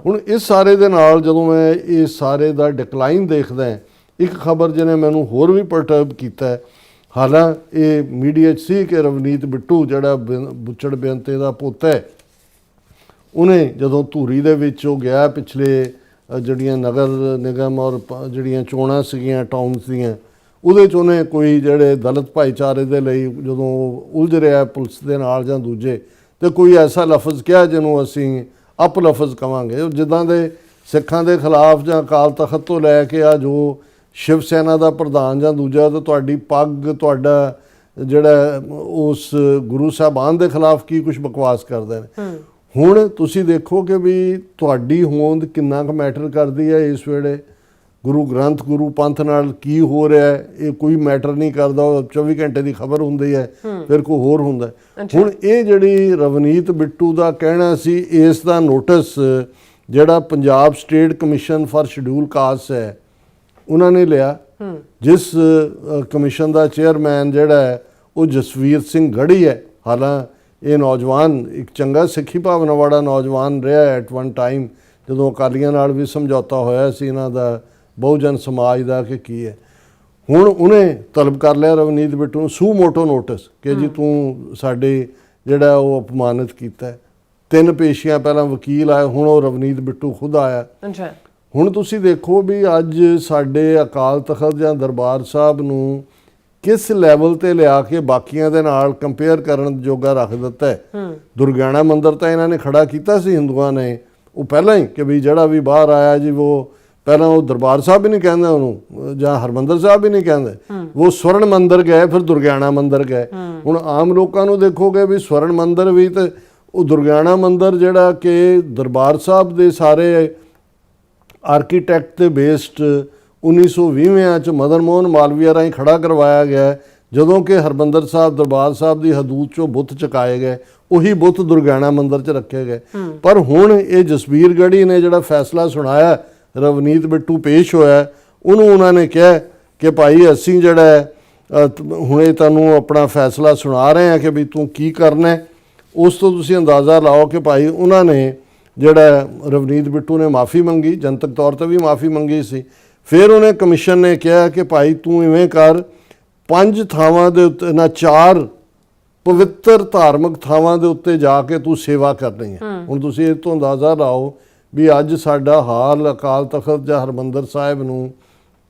ਹੁਣ ਇਸ ਸਾਰੇ ਦੇ ਨਾਲ ਜਦੋਂ ਮੈਂ ਇਸ ਸਾਰੇ ਦਾ ਡਿਕਲਾਈਨ ਦੇਖਦਾ, ਇੱਕ ਖਬਰ ਜਿਹਨੇ ਮੈਨੂੰ ਹੋਰ ਵੀ ਪਰਟਰਬ ਕੀਤਾ, ਹਾਲਾਂ ਇਹ ਮੀਡੀਆ 'ਚ ਸੀ ਕਿ ਰਵਨੀਤ ਬਿੱਟੂ ਜਿਹੜਾ ਬੁੱਚੜ ਬੇਅੰਤੇ ਦਾ ਪੁੱਤ ਹੈ, ਉਹਨੇ ਜਦੋਂ ਧੂਰੀ ਦੇ ਵਿੱਚ ਉਹ ਗਿਆ ਪਿਛਲੇ ਜਿਹੜੀਆਂ ਨਗਰ ਨਿਗਮ ਔਰ ਜਿਹੜੀਆਂ ਚੋਣਾਂ ਸੀਗੀਆਂ ਟਾਊਨਸ ਦੀਆਂ, ਉਹਦੇ 'ਚ ਉਹਨੇ ਕੋਈ ਜਿਹੜੇ ਦਲਿਤ ਭਾਈਚਾਰੇ ਦੇ ਲਈ ਜਦੋਂ ਉਲਝ ਰਿਹਾ ਪੁਲਿਸ ਦੇ ਨਾਲ ਜਾਂ ਦੂਜੇ, ਤੇ ਕੋਈ ਐਸਾ ਲਫ਼ਜ਼ ਕਿਹਾ ਜਿਹਨੂੰ ਅਸੀਂ ਅਪ ਲਫ਼ਜ਼ ਕਵਾਂਗੇ, ਜਿੱਦਾਂ ਦੇ ਸਿੱਖਾਂ ਦੇ ਖਿਲਾਫ ਜਾਂ ਅਕਾਲ ਤਖਤ ਤੋਂ ਲੈ ਕੇ ਆ ਜੋ ਸ਼ਿਵ ਸੈਨਾ ਦਾ ਪ੍ਰਧਾਨ ਜਾਂ ਦੂਜਾ, ਤਾਂ ਤੁਹਾਡੀ ਪੱਗ, ਤੁਹਾਡਾ ਜਿਹੜਾ ਉਸ ਗੁਰੂ ਸਾਹਿਬਾਨ ਦੇ ਖਿਲਾਫ ਕੀ ਕੁਛ ਬਕਵਾਸ ਕਰਦੇ ਨੇ। ਹੁਣ ਤੁਸੀਂ ਦੇਖੋ ਕਿ ਵੀ ਤੁਹਾਡੀ ਹੋਂਦ ਕਿੰਨਾ ਕੁ ਮੈਟਰ ਕਰਦੀ ਹੈ ਇਸ ਵੇਲੇ। ਗੁਰੂ ਗ੍ਰੰਥ ਗੁਰੂ ਪੰਥ ਨਾਲ ਕੀ ਹੋ ਰਿਹਾ ਹੈ ਇਹ ਕੋਈ ਮੈਟਰ ਨਹੀਂ ਕਰਦਾ। 24 ਘੰਟੇ ਦੀ ਖਬਰ ਹੁੰਦੀ ਹੈ, ਫਿਰ ਕੋਈ ਹੋਰ ਹੁੰਦਾ। ਹੁਣ ਇਹ ਜਿਹੜੀ ਰਵਨੀਤ ਬਿੱਟੂ ਦਾ ਕਹਿਣਾ ਸੀ, ਇਸ ਦਾ ਨੋਟਿਸ ਜਿਹੜਾ Punjab state commission for schedule caste ਹੈ ਉਹਨਾਂ ਨੇ ਲਿਆ, ਜਿਸ ਕਮਿਸ਼ਨ ਦਾ ਚੇਅਰਮੈਨ ਜਿਹੜਾ ਹੈ ਉਹ ਜਸਵੀਰ ਸਿੰਘ ਗੜ੍ਹੀ ਹੈ। ਹਾਲਾਂ ਇਹ ਨੌਜਵਾਨ ਇੱਕ ਚੰਗਾ ਸਿੱਖੀ ਭਾਵਨਾ ਵਾਲਾ ਨੌਜਵਾਨ ਰਿਹਾ ਐਟ ਵਨ ਟਾਈਮ, ਜਦੋਂ ਅਕਾਲੀਆਂ ਨਾਲ ਵੀ ਸਮਝੌਤਾ ਹੋਇਆ ਸੀ ਇਹਨਾਂ ਦਾ ਬਹੁਜਨ ਸਮਾਜ ਦਾ ਕਿ ਕੀ ਹੈ। ਹੁਣ ਉਹਨੇ ਤਲਬ ਕਰ ਲਿਆ ਰਵਨੀਤ ਬਿੱਟੂ ਨੂੰ ਸੂ ਮੋਟੋ ਨੋਟਿਸ ਕਿ ਜੀ ਤੂੰ ਸਾਡੇ ਜਿਹੜਾ ਉਹ ਅਪਮਾਨਿਤ ਕੀਤਾ। 3 ਪੇਸ਼ੀਆਂ ਪਹਿਲਾਂ ਵਕੀਲ ਆਏ, ਹੁਣ ਉਹ ਰਵਨੀਤ ਬਿੱਟੂ ਖੁਦ ਆਇਆ। ਹੁਣ ਤੁਸੀਂ ਦੇਖੋ ਵੀ ਅੱਜ ਸਾਡੇ ਅਕਾਲ ਤਖਤ ਜਾਂ ਦਰਬਾਰ ਸਾਹਿਬ ਨੂੰ ਕਿਸ ਲੈਵਲ ਤੇ ਲਿਆ ਕੇ ਬਾਕੀਆਂ ਦੇ ਨਾਲ ਕੰਪੇਅਰ ਕਰਨ ਜੋਗਾ ਰੱਖ ਦਿੱਤਾ ਹੈ। ਦੁਰਗਿਆਣਾ ਮੰਦਿਰ ਤਾਂ ਇਹਨਾਂ ਨੇ ਖੜਾ ਕੀਤਾ ਸੀ ਹਿੰਦੂਆਂ ਨੇ, ਉਹ ਪਹਿਲਾਂ ਹੀ ਕਿ ਵੀ ਜਿਹੜਾ ਵੀ ਬਾਹਰ ਆਇਆ ਜੀ ਉਹ ਪਹਿਲਾਂ ਉਹ ਦਰਬਾਰ ਸਾਹਿਬ ਵੀ ਨਹੀਂ ਕਹਿੰਦੇ ਉਹਨੂੰ, ਜਾਂ ਹਰਮੰਦਰ ਸਾਹਿਬ ਵੀ ਨਹੀਂ ਕਹਿੰਦੇ, ਉਹ ਸਵਰਨ ਮੰਦਿਰ ਗਏ, ਫਿਰ ਦੁਰਗਿਆਣਾ ਮੰਦਿਰ ਗਏ। ਹੁਣ ਆਮ ਲੋਕਾਂ ਨੂੰ ਦੇਖੋਗੇ ਵੀ ਸਵਰਨ ਮੰਦਿਰ ਵੀ ਤੇ ਉਹ ਦੁਰਗਿਆਣਾ ਮੰਦਿਰ ਜਿਹੜਾ ਕਿ ਦਰਬਾਰ ਸਾਹਿਬ ਦੇ ਸਾਰੇ ਆਰਕੀਟੈਕਟ ਤੇ ਬੇਸਡ 1920 ਚ ਮਦਨ ਮੋਹਨ ਮਾਲਵੀਆ ਰਾਹੀਂ ਖੜਾ ਕਰਵਾਇਆ ਗਿਆ, ਜਦੋਂ ਕਿ ਹਰਮੰਦਰ ਸਾਹਿਬ ਦਰਬਾਰ ਸਾਹਿਬ ਦੀ ਹਦੂਦ ਚੋਂ ਬੁੱਤ ਚੁਕਾਏ ਗਏ, ਉਹੀ ਬੁੱਤ ਦੁਰਗਿਆਣਾ ਮੰਦਿਰ 'ਚ ਰੱਖੇ ਗਏ। ਪਰ ਹੁਣ ਇਹ ਜਸਬੀਰ ਗੜ੍ਹੀ ਨੇ ਜਿਹੜਾ ਫੈਸਲਾ ਸੁਣਾਇਆ, ਰਵਨੀਤ ਬਿੱਟੂ ਪੇਸ਼ ਹੋਇਆ, ਉਹਨੂੰ ਉਹਨਾਂ ਨੇ ਕਿਹਾ ਕਿ ਭਾਈ ਅਸੀਂ ਜਿਹੜਾ ਹੈ ਹੁਣੇ ਤੁਹਾਨੂੰ ਆਪਣਾ ਫੈਸਲਾ ਸੁਣਾ ਰਹੇ ਹਾਂ ਕਿ ਵੀ ਤੂੰ ਕੀ ਕਰਨਾ ਹੈ। ਉਸ ਤੋਂ ਤੁਸੀਂ ਅੰਦਾਜ਼ਾ ਲਾਓ ਕਿ ਭਾਈ ਉਹਨਾਂ ਨੇ ਜਿਹੜਾ ਰਵਨੀਤ ਬਿੱਟੂ ਨੇ ਮਾफ़ੀ ਮੰਗੀ, ਜਨਤਕ ਤੌਰ 'ਤੇ ਵੀ ਮਾफ़ੀ ਮੰਗੀ ਸੀ। ਫਿਰ ਉਹਨੇ ਕਮਿਸ਼ਨ ਨੇ ਕਿਹਾ ਕਿ ਭਾਈ ਤੂੰ ਇਵੇਂ ਕਰ, 5 ਥਾਵਾਂ ਦੇ ਉੱਤੇ ਨਾ 4 ਪਵਿੱਤਰ ਧਾਰਮਿਕ ਥਾਵਾਂ ਦੇ ਉੱਤੇ ਜਾ ਕੇ ਤੂੰ ਸੇਵਾ ਕਰਨੀ ਹੈ। ਹੁਣ ਤੁਸੀਂ ਇਹ ਤੋਂ ਅੰਦਾਜ਼ਾ ਲਾਓ ਵੀ ਅੱਜ ਸਾਡਾ ਹਾਲ ਅਕਾਲ ਤਖਤ ਜਾਂ ਹਰਿਮੰਦਰ ਸਾਹਿਬ ਨੂੰ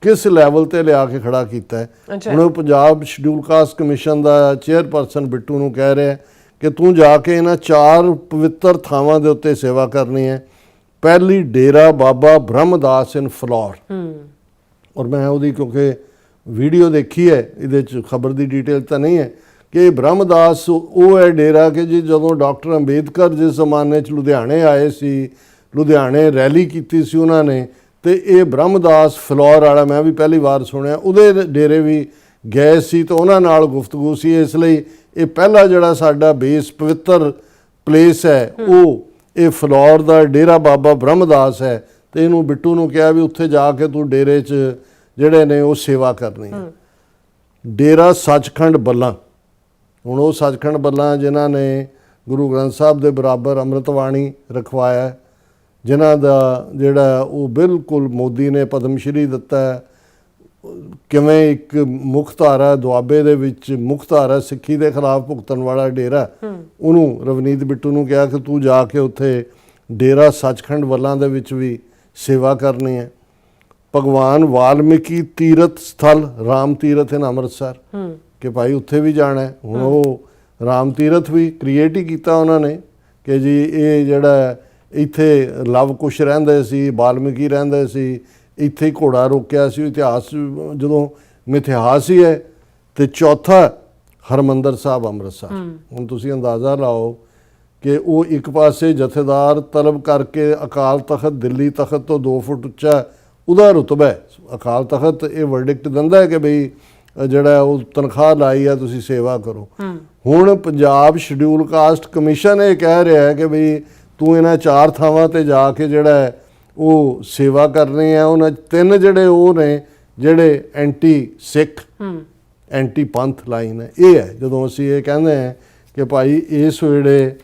ਕਿਸ ਲੈਵਲ ਤੇ ਲਿਆ ਕੇ ਖੜਾ ਕੀਤਾ ਹੈ। ਹੁਣ ਉਹ ਪੰਜਾਬ ਸ਼ਡਿਊਲ ਕਾਸਟ ਕਮਿਸ਼ਨ ਦਾ ਚੇਅਰਪਰਸਨ ਬਿੱਟੂ ਨੂੰ ਕਹਿ ਰਿਹਾ ਕਿ ਤੂੰ ਜਾ ਕੇ ਇਹਨਾਂ 4 ਪਵਿੱਤਰ ਥਾਵਾਂ ਦੇ ਉੱਤੇ ਸੇਵਾ ਕਰਨੀ ਹੈ। ਪਹਿਲੀ ਡੇਰਾ ਬਾਬਾ ਬ੍ਰਹਮਦਾਸ ਇਨ ਫਲੌਰ, ਔਰ ਮੈਂ ਉਹਦੀ ਕਿਉਂਕਿ ਵੀਡੀਓ ਦੇਖੀ ਹੈ, ਇਹਦੇ 'ਚ ਖਬਰ ਦੀ ਡਿਟੇਲ ਤਾਂ ਨਹੀਂ ਹੈ ਕਿ ਬ੍ਰਹਮਦਾਸ ਉਹ ਹੈ ਡੇਰਾ ਕਿ ਜੀ ਜਦੋਂ ਡਾਕਟਰ ਅੰਬੇਦਕਰ ਜਿਸ ਜ਼ਮਾਨੇ 'ਚ ਲੁਧਿਆਣੇ ਆਏ ਸੀ, ਲੁਧਿਆਣੇ ਰੈਲੀ ਕੀਤੀ ਸੀ ਉਹਨਾਂ ਨੇ, ਤੇ ਇਹ ਬ੍ਰਹਮਦਾਸ ਫਲੌਰ ਵਾਲਾ ਮੈਂ ਵੀ ਪਹਿਲੀ ਵਾਰ ਸੁਣਿਆ, ਉਹਦੇ ਡੇਰੇ ਵੀ ਗਏ ਸੀ ਤੇ ਉਹਨਾਂ ਨਾਲ ਗੁਫ਼ਤਗੂ ਸੀ। ਇਸ ਲਈ ਇਹ ਪਹਿਲਾ ਜਿਹੜਾ ਸਾਡਾ ਬੇਸ ਪਵਿੱਤਰ ਪਲੇਸ ਹੈ ਉਹ ਇਹ ਫਲੌਰ ਦਾ ਡੇਰਾ ਬਾਬਾ ਬ੍ਰਹਮਦਾਸ ਹੈ। ਤੇ ਇਹਨੂੰ ਬਿੱਟੂ ਨੂੰ ਕਿਹਾ ਵੀ ਉੱਥੇ ਜਾ ਕੇ ਤੂੰ ਡੇਰੇ 'ਚ ਜਿਹੜੇ ਨੇ ਉਹ ਸੇਵਾ ਕਰਨੀ ਹੈ। ਡੇਰਾ ਸੱਚਖੰਡ ਬੱਲਾ, ਹੁਣ ਉਹ ਸੱਚਖੰਡ ਬੱਲਾ ਜਿਨ੍ਹਾਂ ਨੇ ਗੁਰੂ ਗ੍ਰੰਥ ਸਾਹਿਬ ਦੇ ਬਰਾਬਰ ਅੰਮ੍ਰਿਤ ਬਾਣੀ ਰਖਵਾਇਆ, ਜਿਨ੍ਹਾਂ ਦਾ ਜਿਹੜਾ ਉਹ ਬਿਲਕੁਲ ਮੋਦੀ ਨੇ ਪਦਮ ਸ਼੍ਰੀ ਦਿੱਤਾ, ਕਿਵੇਂ ਇੱਕ ਮੁੱਖ ਧਾਰਾ ਦੁਆਬੇ ਦੇ ਵਿੱਚ ਮੁੱਖ ਧਾਰਾ ਸਿੱਖੀ ਦੇ ਖਿਲਾਫ ਭੁਗਤਣ ਵਾਲਾ ਡੇਰਾ, ਉਹਨੂੰ ਰਵਨੀਤ ਬਿੱਟੂ ਨੂੰ ਕਿਹਾ ਕਿ ਤੂੰ ਜਾ ਕੇ ਉੱਥੇ ਡੇਰਾ ਸੱਚਖੰਡ ਵੱਲਾਂ ਦੇ ਵਿੱਚ ਵੀ ਸੇਵਾ ਕਰਨੀ ਹੈ। ਭਗਵਾਨ ਵਾਲਮੀਕੀ ਤੀਰਥ ਸਥਲ ਰਾਮ ਤੀਰਥ ਇਨ ਅੰਮ੍ਰਿਤਸਰ ਕਿ ਭਾਈ ਉੱਥੇ ਵੀ ਜਾਣਾ ਹੈ। ਹੁਣ ਉਹ ਰਾਮ ਤੀਰਥ ਵੀ ਕ੍ਰੀਏਟ ਹੀ ਕੀਤਾ ਉਹਨਾਂ ਨੇ ਕਿ ਜੀ ਇਹ ਜਿਹੜਾ ਇੱਥੇ ਲਵ ਕੁਸ਼ ਰਹਿੰਦੇ ਸੀ, ਵਾਲਮੀਕੀ ਰਹਿੰਦੇ ਸੀ, ਇੱਥੇ ਹੀ ਘੋੜਾ ਰੋਕਿਆ ਸੀ। ਇਤਿਹਾਸ ਜਦੋਂ ਮਿਥਿਹਾਸ ਹੀ ਹੈ। ਤੇ ਚੌਥਾ ਹਰਮੰਦਰ ਸਾਹਿਬ ਅੰਮ੍ਰਿਤਸਰ। ਹੁਣ ਤੁਸੀਂ ਅੰਦਾਜ਼ਾ ਲਾਓ ਕਿ ਉਹ ਇੱਕ ਪਾਸੇ ਜਥੇਦਾਰ ਤਲਬ ਕਰਕੇ ਅਕਾਲ ਤਖਤ ਦਿੱਲੀ ਤਖਤ ਤੋਂ 2 ਫੁੱਟ ਉੱਚਾ ਉਹਦਾ ਰੁਤਬਾ ਹੈ। ਅਕਾਲ ਤਖਤ ਇਹ ਵਰਡਿਕਟ ਦਿੰਦਾ ਹੈ ਕਿ ਬਈ ਜਿਹੜਾ ਉਹ ਤਨਖਾਹ ਲਾਈ ਆ ਤੁਸੀਂ ਸੇਵਾ ਕਰੋ। ਹੁਣ ਪੰਜਾਬ ਸ਼ਡਿਊਲ ਕਾਸਟ ਕਮਿਸ਼ਨ ਇਹ ਕਹਿ ਰਿਹਾ ਹੈ ਕਿ ਬਈ ਤੂੰ ਇਹਨਾਂ 4 ਥਾਵਾਂ ਤੇ ਜਾ ਕੇ ਜਿਹੜਾ ਹੈ ਉਹ ਸੇਵਾ ਕਰਨੀ ਹੈ। ਉਹਨਾਂ 3 ਜਿਹੜੇ ਉਹ ਨੇ ਜਿਹੜੇ ਐਂਟੀ ਸਿੱਖ ਐਂਟੀ ਪੰਥ ਲਾਈਨ ਹੈ। ਇਹ ਹੈ ਜਦੋਂ ਅਸੀਂ ਇਹ ਕਹਿੰਦੇ ਹਾਂ ਕਿ ਭਾਈ ਇਸ ਵੇਲੇ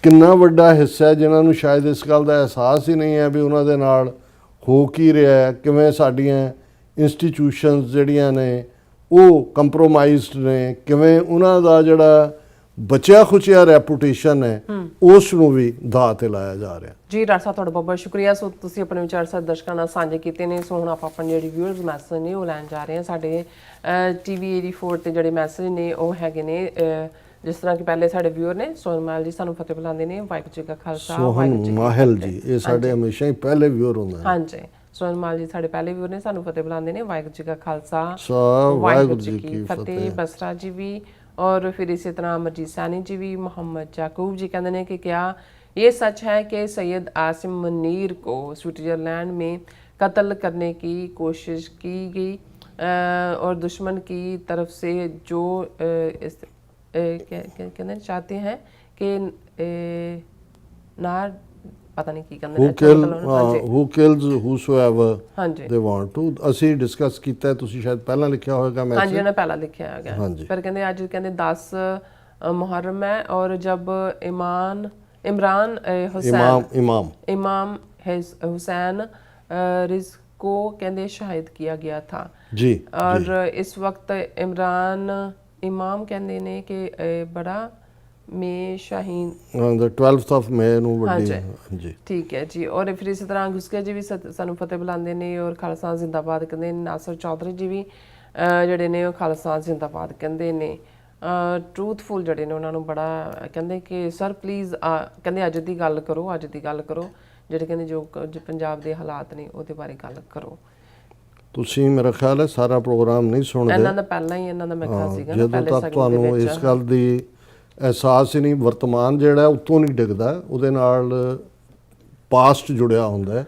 ਕਿੰਨਾ ਵੱਡਾ ਹਿੱਸਾ ਹੈ ਜਿਨ੍ਹਾਂ ਨੂੰ ਸ਼ਾਇਦ ਇਸ ਗੱਲ ਦਾ ਅਹਿਸਾਸ ਹੀ ਨਹੀਂ ਹੈ ਵੀ ਉਹਨਾਂ ਦੇ ਨਾਲ ਹੋ ਕੀ ਰਿਹਾ ਹੈ, ਕਿਵੇਂ ਸਾਡੀਆਂ ਇੰਸਟੀਟਿਊਸ਼ਨਸ ਜਿਹੜੀਆਂ ਨੇ ਉਹ ਕੰਪਰੋਮਾਈਜ਼ਡ ਨੇ, ਕਿਵੇਂ ਉਹਨਾਂ ਦਾ ਜਿਹੜਾ ਬਚਿਆ ਖੁਚਿਆ ਰੈਪੂਟੇਸ਼ਨ ਹੈ ਉਸ ਨੂੰ ਵੀ ਦਾਅ ਤੇ ਲਾਇਆ ਜਾ ਰਿਹਾ। ਜੀ ਡਾਕਟਰ ਸਾਹਿਬ ਤੁਹਾਡਾ ਬਹੁਤ ਬਹੁਤ ਸ਼ੁਕਰੀਆ। ਸੋ ਤੁਸੀਂ ਆਪਣੇ ਵਿਚਾਰ ਸਾਡੇ ਦਰਸ਼ਕਾਂ ਨਾਲ ਸਾਂਝੇ ਕੀਤੇ ਨੇ। ਸੋ ਹੁਣ ਆਪਾਂ ਆਪਣੇ ਜਿਹੜੇ ਵਿਊਅਰਸ ਮੈਸੇਜ ਨੇ ਉਹ ਲੈਣ ਜਾ ਰਹੇ ਹਾਂ। ਸਾਡੇ TV 84 ਤੇ ਜਿਹੜੇ ਮੈਸੇਜ ਨੇ ਉਹ ਹੈਗੇ ਨੇ ਜਿਸ ਤਰ੍ਹਾਂ ਕਿ ਪਹਿਲੇ ਸਾਡੇ ਵਿਊਅਰ ਨੇ ਸੋਨਮਾਲ ਜੀ ਸਾਨੂੰ ਫਤਿਹ ਬੁਲਾਉਂਦੇ ਨੇ। ਵਾਹਿਗੁਰੂ ਜੀ ਕਾ ਖਾਲਸਾ ਵਾਹਿਗੁਰੂ ਜੀ ਕੀ ਮਾਹਲ ਜੀ ਇਹ ਸਾਡੇ ਹਮੇਸ਼ਾ ਹੀ ਪਹਿਲੇ ਵਿਊਅਰ ਹੁੰਦੇ ਨੇ। ਹਾਂਜੀ ਸੋਨਮਾਲ ਜੀ ਸਾਡੇ ਪਹਿਲੇ ਵਿਊਅਰ ਨੇ, ਸਾਨੂੰ ਫਤਿਹ ਬੁਲਾਉਂਦੇ ਨੇ। ਵਾਹਿਗੁਰੂ ਜੀ ਕਾ ਖਾਲਸਾ ਵਾਹਿਗੁਰੂ ਜੀ ਕੀ ਫਤਿਹ। ਬਸਰਾ ਜੀ ਵੀ और फिर इसी तरह अमरजीत सैनी जी भी, मोहम्मद याकूब जी कहते हैं कि क्या ये सच है कि सैयद आसिम मुनीर को स्विट्ज़रलैंड में कत्ल करने की कोशिश की गई और दुश्मन की तरफ से जो कहना चाहते हैं कि नार पता नहीं की कहते who kills whosoever ਹਾਂਜੀ they want to। ਅਸੀਂ ਡਿਸਕਸ ਕੀਤਾ, ਤੁਸੀਂ ਸ਼ਾਇਦ ਪਹਿਲਾਂ ਲਿਖਿਆ ਹੋਵੇਗਾ ਮੈਸੇਜ। ਹਾਂਜੀ ਉਹਨੇ ਪਹਿਲਾਂ ਲਿਖਿਆ ਹੈਗਾ। ਫਿਰ ਕਹਿੰਦੇ ਅੱਜ ਕਹਿੰਦੇ 10 ਮੁਹर्रम है और जब इमरान इमाम हुसैन रिज़ को कहते शहीद किया गया था जी। और इस वक्त इमाम कहते ने कि बड़ा में Shaheen the 12th of May ਨੂੰ ਵੱਡੀ जी ठीक है जी। और फिर इसी तरह गुस्के जी भी ਸਾਨੂੰ ਫਤਿਹ ਬੁਲਾਉਂਦੇ ਨੇ और ਖਾਲਸਾ ਜ਼ਿੰਦਾਬਾਦ ਕਹਿੰਦੇ ਨੇ। ਨਾਸਰ ਚੌਧਰੀ ਜੀ ਵੀ ਜਿਹੜੇ ਨੇ ਉਹ ਖਾਲਸਾ ਜ਼ਿੰਦਾਬਾਦ ਕਹਿੰਦੇ ਨੇ। ਟਰੂਥਫੁਲ ਜਿਹੜੇ ਨੇ ਉਹਨਾਂ ਨੂੰ ਬੜਾ ਕਹਿੰਦੇ ਕਿ ਸਰ ਪਲੀਜ਼ ਕਹਿੰਦੇ ਅੱਜ ਦੀ ਗੱਲ ਕਰੋ, ਅੱਜ ਦੀ ਗੱਲ ਕਰੋ, ਜਿਹੜੇ ਕਹਿੰਦੇ ਜੋ ਪੰਜਾਬ ਦੇ ਹਾਲਾਤ ਨੇ ਉਹਦੇ ਬਾਰੇ ਗੱਲ ਕਰੋ। ਤੁਸੀਂ ਮੇਰਾ ਖਿਆਲ ਹੈ ਸਾਰਾ ਪ੍ਰੋਗਰਾਮ ਨਹੀਂ ਸੁਣਦੇ, ਇਹਨਾਂ ਦਾ ਪਹਿਲਾਂ ਹੀ ਇਹਨਾਂ ਦਾ ਮੈਂ ਕਿਹਾ ਸੀਗਾ ਜਦੋਂ ਤੱਕ ਤੁਹਾਨੂੰ ਇਸ ਗੱਲ ਦੀ ਅਹਿਸਾਸ ਹੀ ਨਹੀਂ, ਵਰਤਮਾਨ ਜਿਹੜਾ ਉੱਤੋਂ ਨਹੀਂ ਡਿੱਗਦਾ, ਉਹਦੇ ਨਾਲ ਪਾਸਟ ਜੁੜਿਆ ਹੁੰਦਾ ਹੈ,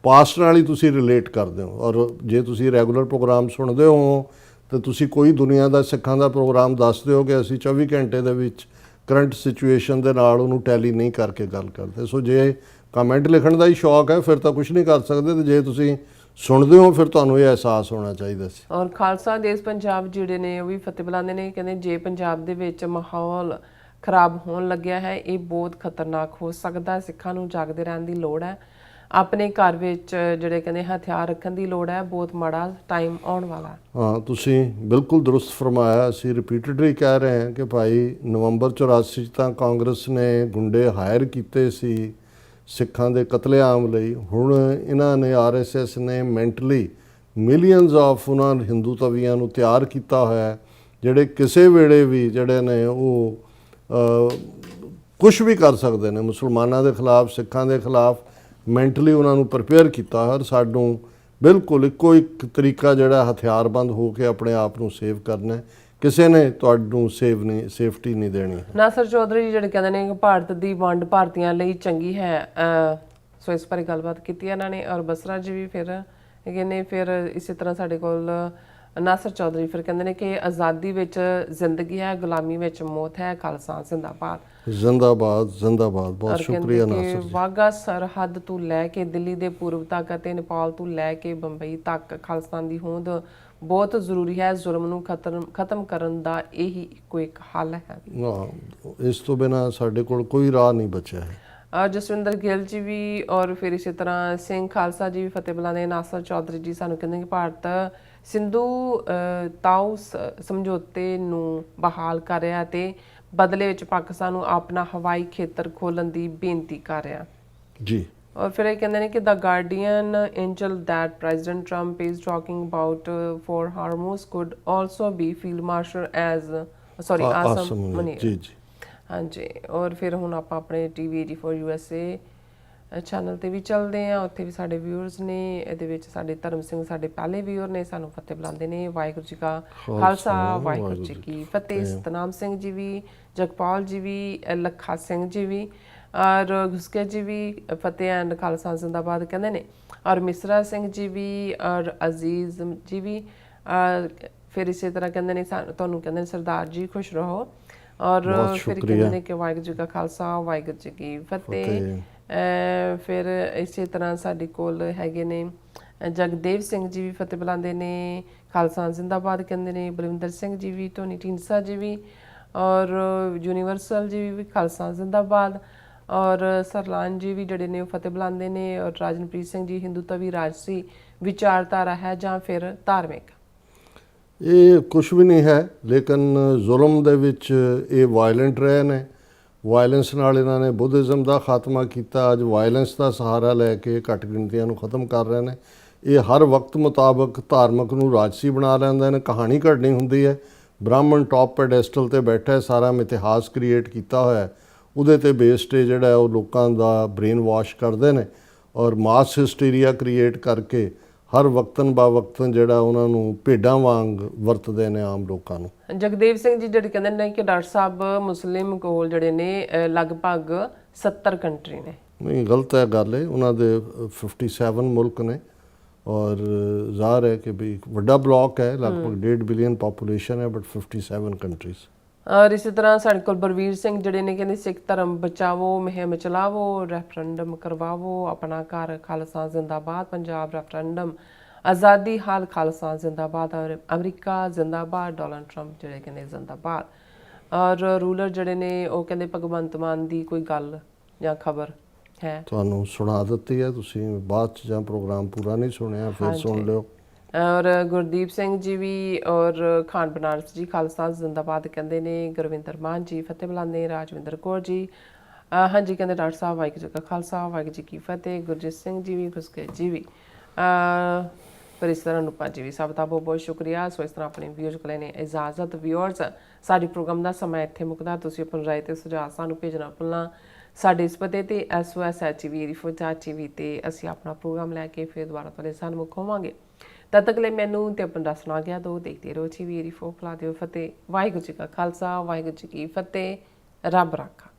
ਪਾਸਟ ਨਾਲ ਹੀ ਤੁਸੀਂ ਰਿਲੇਟ ਕਰਦੇ ਹੋ। ਔਰ ਜੇ ਤੁਸੀਂ ਰੈਗੂਲਰ ਪ੍ਰੋਗਰਾਮ ਸੁਣਦੇ ਹੋ ਤੇ ਤੁਸੀਂ ਕੋਈ ਦੁਨੀਆ ਦਾ ਸਿੱਖਾਂ ਦਾ ਪ੍ਰੋਗਰਾਮ ਦੱਸ ਦਿਓ ਕਿ ਅਸੀਂ 24 ਘੰਟੇ ਦੇ ਵਿੱਚ ਕਰੰਟ ਸਿਚੁਏਸ਼ਨ ਦੇ ਨਾਲ ਉਹਨੂੰ ਟੈਲੀ ਨਹੀਂ ਕਰਕੇ ਗੱਲ ਕਰਦੇ। ਸੋ ਜੇ ਕਮੈਂਟ ਲਿਖਣ ਦਾ ਹੀ ਸ਼ੌਕ ਹੈ ਫਿਰ ਤਾਂ ਕੁਝ ਨਹੀਂ ਕਰ ਸਕਦੇ, ਤੇ ਜੇ ਤੁਸੀਂ ਸੁਣਦੇ ਹੋ ਫਿਰ ਤੁਹਾਨੂੰ ਇਹ ਅਹਿਸਾਸ ਹੋਣਾ ਚਾਹੀਦਾ ਸੀ। ਔਰ ਖਾਲਸਾ ਦੇਸ਼ ਪੰਜਾਬ ਜਿਹੜੇ ਨੇ ਉਹ ਵੀ ਫਤਿਹ ਬੁਲਾਉਂਦੇ ਨੇ, ਕਹਿੰਦੇ ਜੇ ਪੰਜਾਬ ਦੇ ਵਿੱਚ ਮਾਹੌਲ ਖਰਾਬ ਹੋਣ ਲੱਗਿਆ ਹੈ ਇਹ ਬਹੁਤ ਖਤਰਨਾਕ ਹੋ ਸਕਦਾ, ਸਿੱਖਾਂ ਨੂੰ ਜਾਗਦੇ ਰਹਿਣ ਦੀ ਲੋੜ ਹੈ, ਆਪਣੇ ਘਰ ਵਿੱਚ ਜਿਹੜੇ ਕਹਿੰਦੇ ਹਥਿਆਰ ਰੱਖਣ ਦੀ ਲੋੜ ਹੈ, ਬਹੁਤ ਮਾੜਾ ਟਾਈਮ ਆਉਣ ਵਾਲਾ ਹੈ। ਹਾਂ, ਤੁਸੀਂ ਬਿਲਕੁਲ ਦਰੁਸਤ ਫਰਮਾਇਆ। ਅਸੀਂ ਰਿਪੀਟਡਲੀ ਕਹਿ ਰਹੇ ਹਾਂ ਕਿ ਭਾਈ ਨਵੰਬਰ 84 'ਚ ਤਾਂ ਕਾਂਗਰਸ ਨੇ ਗੁੰਡੇ ਹਾਇਰ ਕੀਤੇ ਸੀ ਸਿੱਖਾਂ ਦੇ ਕਤਲੇਆਮ ਲਈ। ਹੁਣ ਇਹਨਾਂ ਨੇ RSS ਨੇ ਮੈਂਟਲੀ ਮਿਲੀਅਨਸ ਆਫ ਉਹਨਾਂ ਹਿੰਦੂ ਤਵੀਆਂ ਨੂੰ ਤਿਆਰ ਕੀਤਾ ਹੋਇਆ ਹੈ, ਜਿਹੜੇ ਕਿਸੇ ਵੇਲੇ ਵੀ ਜਿਹੜੇ ਨੇ ਉਹ ਕੁਝ ਵੀ ਕਰ ਸਕਦੇ ਨੇ ਮੁਸਲਮਾਨਾਂ ਦੇ ਖਿਲਾਫ, ਸਿੱਖਾਂ ਦੇ ਖਿਲਾਫ। ਮੈਂਟਲੀ ਉਹਨਾਂ ਨੂੰ ਪ੍ਰਿਪੇਅਰ ਕੀਤਾ। ਹਰ ਸਾਨੂੰ ਬਿਲਕੁਲ ਇੱਕੋ ਇੱਕ ਤਰੀਕਾ ਜਿਹੜਾ ਹਥਿਆਰਬੰਦ ਹੋ ਕੇ ਆਪਣੇ ਆਪ ਨੂੰ ਸੇਵ ਕਰਨਾ, ਕਿਸੇ ਨੇ ਤੁਹਾਨੂੰ ਸੇਫਟੀ ਨਹੀਂ ਦੇਣੀ। ਨਾਸਰ ਚੌਧਰੀ ਜਿਹੜੇ ਕਹਿੰਦੇ ਨੇ ਕਿ ਭਾਰਤ ਦੀ ਵੰਡ ਭਾਰਤੀਆਂ ਲਈ ਚੰਗੀ ਹੈ, ਸੋ ਇਸ ਬਾਰੇ ਗੱਲਬਾਤ ਕੀਤੀ ਇਹਨਾਂ ਨੇ। ਔਰ ਬਸਰਾ ਜੀ ਵੀ ਫਿਰ ਕਹਿੰਦੇ, ਫਿਰ ਇਸੇ ਤਰ੍ਹਾਂ ਸਾਡੇ ਕੋਲ ਨਾਸਰ ਚੌਧਰੀ ਫਿਰ ਕਹਿੰਦੇ ਨੇ ਕਿ ਆਜ਼ਾਦੀ ਵਿੱਚ ਜ਼ਿੰਦਗੀ ਹੈ, ਗੁਲਾਮੀ ਵਿੱਚ ਮੌਤ ਹੈ, ਖਾਲਸਾ ਜ਼ਿੰਦਾਬਾਦ। ਜ਼ਿੰਦਾਬਾਦ ਜ਼ਿੰਦਾਬਾਦ। ਬਹੁਤ ਸ਼ੁਕਰੀਆ ਨਾਸਰ ਜੀ। ਵਾਘਾ ਸਰਹੱਦ ਤੋਂ ਲੈ ਕੇ ਦਿੱਲੀ ਦੇ ਪੂਰਬ ਤੱਕ ਅਤੇ ਨੇਪਾਲ ਤੋਂ ਲੈ ਕੇ ਬੰਬਈ ਤੱਕ ਖਾਲਿਸਤਾਨ ਦੀ ਹੋਂਦ ਬਹੁਤ ਜ਼ਰੂਰੀ ਹੈ। ਜ਼ੁਲਮ ਨੂੰ ਖਤਮ ਕਰਨ ਦਾ ਇਹੀ ਇੱਕੋ ਇੱਕ ਹੱਲ ਹੈ। ਇਸ ਤੋਂ ਬਿਨਾਂ ਸਾਡੇ ਕੋਲ ਕੋਈ ਰਾਹ ਨਹੀਂ ਬਚਿਆ ਹੈ। ਜਸਵਿੰਦਰ ਗਿੱਲ ਜੀ ਵੀ ਔਰ ਫਿਰ ਇਸੇ ਤਰ੍ਹਾਂ ਸਿੰਘ ਖਾਲਸਾ ਜੀ ਵੀ ਫਤਿਹ ਬੁਲਾਉਂਦੇ। ਨਾਸਰ ਚੌਧਰੀ ਜੀ ਸਾਨੂੰ ਕਹਿੰਦੇ ਕਿ ਭਾਰਤ ਸਿੰਧੂ ਤਾਊ ਸਮਝੌਤੇ ਨੂੰ ਬਹਾਲ ਕਰ ਰਿਹਾ ਤੇ ਬਦਲੇ ਵਿੱਚ ਪਾਕਿਸਤਾਨ ਨੂੰ ਆਪਣਾ ਹਵਾਈ ਖੇਤਰ ਖੋਲ੍ਹਣ ਦੀ ਬੇਨਤੀ ਕਰ ਰਿਹਾ ਜੀ। ਔਰ ਫਿਰ ਇਹ ਕਹਿੰਦੇ ਨੇ ਕਿ ਦਾ guardian angel that President Trump is talking about for Hormuz could also be field marshal as Asam Munir। ਜੀ ਜੀ ਹਾਂਜੀ। ਔਰ ਫਿਰ ਹੁਣ ਆਪਾਂ ਆਪਣੇ TV 84 USA ਚੈਨਲ ਤੇ ਵੀ ਚੱਲਦੇ ਆ, ਉੱਥੇ ਵੀ ਸਾਡੇ ਵਿਊਅਰਸ ਨੇ। ਇਹਦੇ ਵਿੱਚ ਸਾਡੇ ਧਰਮ ਸਿੰਘ ਸਾਡੇ ਪਹਿਲੇ ਵਿਊਅਰ ਨੇ, ਸਾਨੂੰ ਫਤਿਹ ਬੁਲਾਉਂਦੇ ਨੇ। ਵਾਹਿਗੁਰੂ ਜੀ ਕਾ ਖਾਲਸਾ, ਵਾਹਿਗੁਰੂ ਜੀ ਕੀ ਫਤਿਹ। ਸਤਨਾਮ ਸਿੰਘ ਜੀ ਵੀ, ਜਗਪਾਲ ਜੀ ਵੀ, ਲੱਖਾ ਸਿੰਘ ਜੀ ਵੀ ਔਰ ਘੁਸਕੇ ਜੀ ਵੀ ਫਤਿਹ ਐਂਡ ਖਾਲਸਾ ਜ਼ਿੰਦਾਬਾਦ ਕਹਿੰਦੇ ਨੇ। ਔਰ ਮਿਸਰਾ ਸਿੰਘ ਜੀ ਵੀ ਔਰ ਅਜ਼ੀਜ਼ ਜੀ ਵੀ। ਫਿਰ ਇਸੇ ਤਰ੍ਹਾਂ ਕਹਿੰਦੇ ਨੇ ਤੁਹਾਨੂੰ ਕਹਿੰਦੇ ਨੇ ਸਰਦਾਰ ਜੀ ਖੁਸ਼ ਰਹੋ। ਔਰ ਫਿਰ ਕਹਿੰਦੇ ਨੇ ਕਿ ਵਾਹਿਗੁਰੂ ਜੀ ਕਾ ਖਾਲਸਾ, ਵਾਹਿਗੁਰੂ ਜੀ ਕੀ ਫਤਿਹ। ਫਿਰ ਇਸੇ ਤਰ੍ਹਾਂ ਸਾਡੇ ਕੋਲ ਹੈਗੇ ਨੇ ਜਗਦੇਵ ਸਿੰਘ ਜੀ ਵੀ ਫਤਿਹ ਬੁਲਾਉਂਦੇ ਨੇ, ਖਾਲਸਾ ਜ਼ਿੰਦਾਬਾਦ ਕਹਿੰਦੇ ਨੇ। ਬਲਵਿੰਦਰ ਸਿੰਘ ਜੀ ਵੀ, ਟੋਨੀ ਢੀਂਡਸਾ ਜੀ ਵੀ ਔਰ ਯੂਨੀਵਰਸਲ ਜੀ ਵੀ ਖਾਲਸਾ ਜ਼ਿੰਦਾਬਾਦ। ਔਰ ਸਰਲਾਨ ਜੀ ਵੀ ਜਿਹੜੇ ਨੇ ਉਹ ਫਤਿਹ ਬੁਲਾਉਂਦੇ ਨੇ। ਔਰ ਰਾਜਨਪ੍ਰੀਤ ਸਿੰਘ ਜੀ ਹਿੰਦੂ ਤਵੀ ਰਾਜਸੀ ਵਿਚਾਰਧਾਰਾ ਹੈ ਜਾਂ ਫਿਰ ਧਾਰਮਿਕ? ਇਹ ਕੁਝ ਵੀ ਨਹੀਂ ਹੈ, ਲੇਕਿਨ ਜ਼ੁਲਮ ਦੇ ਵਿੱਚ ਇਹ ਵਾਇਲੈਂਟ ਰਹੇ ਨੇ। ਵਾਇਲੈਂਸ ਨਾਲ ਇਹਨਾਂ ਨੇ ਬੁੱਧਿਜ਼ਮ ਦਾ ਖਾਤਮਾ ਕੀਤਾ। ਅੱਜ ਵਾਇਲੈਂਸ ਦਾ ਸਹਾਰਾ ਲੈ ਕੇ ਘੱਟ ਗਿਣਤੀਆਂ ਨੂੰ ਖਤਮ ਕਰ ਰਹੇ ਨੇ। ਇਹ ਹਰ ਵਕਤ ਮੁਤਾਬਕ ਧਾਰਮਿਕ ਨੂੰ ਰਾਜਸੀ ਬਣਾ ਲੈਂਦੇ ਨੇ। ਕਹਾਣੀ ਘੜਨੀ ਹੁੰਦੀ ਹੈ, ਬ੍ਰਾਹਮਣ ਟੌਪ ਪੈਡੈਸਟਲ ਤੇ ਬੈਠਾ, ਸਾਰਾ ਇਤਿਹਾਸ ਕ੍ਰੀਏਟ ਕੀਤਾ ਹੋਇਆ, ਉਹਦੇ ਤੇ ਬੇਸਡ ਜਿਹੜਾ ਉਹ ਲੋਕਾਂ ਦਾ ਬ੍ਰੇਨ ਵਾਸ਼ ਕਰਦੇ ਨੇ ਔਰ ਮਾਸ ਹਿਸਟੀਰੀਆ ਕ੍ਰੀਏਟ ਕਰਕੇ ਹਰ ਵਕਤਨ ਬਾ ਵਕਤਨ ਜਿਹੜਾ ਉਹਨਾਂ ਨੂੰ ਭੇਡਾਂ ਵਾਂਗ ਵਰਤਦੇ ਨੇ ਆਮ ਲੋਕਾਂ ਨੂੰ। ਜਗਦੇਵ ਸਿੰਘ ਜੀ ਜਿਹੜੇ ਕਹਿੰਦੇ ਨੇ ਕਿ ਡਾਕਟਰ ਸਾਹਿਬ ਮੁਸਲਿਮ ਕੋਲ ਜਿਹੜੇ ਨੇ ਲਗਭਗ 70 ਕੰਟਰੀ ਨੇ। ਨਹੀਂ, ਗਲਤ ਹੈ ਗੱਲ। ਇਹ ਉਹਨਾਂ ਦੇ 57 ਮੁਲਕ ਨੇ ਔਰ ਜ਼ਾਹਰ ਹੈ ਕਿ ਵੀ ਇੱਕ ਵੱਡਾ ਬਲਾਕ ਹੈ, ਲਗਭਗ 1.5 ਬਿਲੀਅਨ ਪਾਪੂਲੇਸ਼ਨ ਹੈ, ਬਟ 57 ਕੰਟਰੀਜ਼। ਔਰ ਇਸੇ ਤਰ੍ਹਾਂ ਸਾਡੇ ਕੋਲ ਬਲਵੀਰ ਸਿੰਘ ਜਿਹੜੇ ਨੇ ਕਹਿੰਦੇ ਸਿੱਖ ਧਰਮ ਬਚਾਵੋ, ਮੁਹਿੰਮ ਚਲਾਵੋ, ਰੈਫਰੈਂਡਮ ਕਰਵਾਵੋ, ਆਪਣਾ ਘਰ ਖਾਲਸਾ ਜ਼ਿੰਦਾਬਾਦ, ਪੰਜਾਬ ਰੈਫਰੈਂਡਮ, ਆਜ਼ਾਦੀ ਹਾਲ ਖਾਲਸਾ ਜ਼ਿੰਦਾਬਾਦ, ਔਰ ਅਮਰੀਕਾ ਜ਼ਿੰਦਾਬਾਦ, ਡੋਨਲਡ ਟਰੰਪ ਜਿਹੜੇ ਕਹਿੰਦੇ ਜ਼ਿੰਦਾਬਾਦ। ਔਰ ਰੂਲਰ ਜਿਹੜੇ ਨੇ ਉਹ ਕਹਿੰਦੇ ਭਗਵੰਤ ਮਾਨ ਦੀ ਕੋਈ ਗੱਲ ਜਾਂ ਖਬਰ ਹੈ? ਤੁਹਾਨੂੰ ਸੁਣਾ ਦਿੱਤੀ ਹੈ, ਤੁਸੀਂ ਬਾਅਦ 'ਚ ਜਾਂ ਪ੍ਰੋਗਰਾਮ ਪੂਰਾ ਨਹੀਂ ਸੁਣਿਆ ਫਿਰ ਸੁਣ ਲਿਓ। ਔਰ ਗੁਰਦੀਪ ਸਿੰਘ ਜੀ ਵੀ ਔਰ ਖਾਨ ਬਨਾਰਸ ਜੀ ਖਾਲਸਾ ਜ਼ਿੰਦਾਬਾਦ ਕਹਿੰਦੇ ਨੇ। ਗੁਰਵਿੰਦਰ ਮਾਨ ਜੀ ਫਤਿਹ ਬੁਲਾਉਂਦੇ। ਰਾਜਵਿੰਦਰ ਕੌਰ ਜੀ ਹਾਂਜੀ ਕਹਿੰਦੇ ਡਾਕਟਰ ਸਾਹਿਬ ਵਾਹਿਗੁਰੂ ਜੀ ਕਾ ਖਾਲਸਾ, ਵਾਹਿਗੁਰੂ ਜੀ ਕੀ ਫਤਿਹ। ਗੁਰਜੀਤ ਸਿੰਘ ਜੀ ਵੀ, ਖੁਸਕੇ ਜੀ ਵੀ, ਪਰ ਇਸ ਤਰ੍ਹਾਂ ਨੂਪਾ ਜੀ ਵੀ। ਸਭ ਦਾ ਬਹੁਤ ਬਹੁਤ ਸ਼ੁਕਰੀਆ। ਸੋ ਇਸ ਤਰ੍ਹਾਂ ਆਪਣੇ ਵਿਊਅਰਸ ਕੋਲ ਨੇ ਇਜਾਜ਼ਤ। ਵਿਊਅਰਸ, ਸਾਡੇ ਪ੍ਰੋਗਰਾਮ ਦਾ ਸਮਾਂ ਇੱਥੇ ਮੁੱਕਦਾ। ਤੁਸੀਂ ਆਪਣੀ ਰਾਏ ਤੇ ਸੁਝਾਅ ਸਾਨੂੰ ਭੇਜਣਾ ਭੁੱਲਣਾ ਸਾਡੇ ਇਸ ਪਤੇ ਤੇ SOS@TV84.TV ਤੇ ਅਸੀਂ ਆਪਣਾ ਪ੍ਰੋਗਰਾਮ ਲੈ ਕੇ ਫਿਰ ਦੁਬਾਰਾ ਤੁਹਾਡੇ ਸਾਹਮਣੇ ਹੋਵਾਂਗੇ। ਤਦ ਤੱਕ ਲਈ ਮੈਨੂੰ ਤੇ ਆਪਣਾ ਦੱਸਣਾ ਗਿਆ ਦੋ ਦੇਖਦੇ ਰਹੋ TV84। ਫਲਾ ਦਿਓ ਫਤਿਹ। ਵਾਹਿਗੁਰੂ ਜੀ ਕਾ ਖਾਲਸਾ, ਵਾਹਿਗੁਰੂ ਜੀ ਕੀ ਫਤਿਹ। ਰੱਬ ਰਾਖਾ।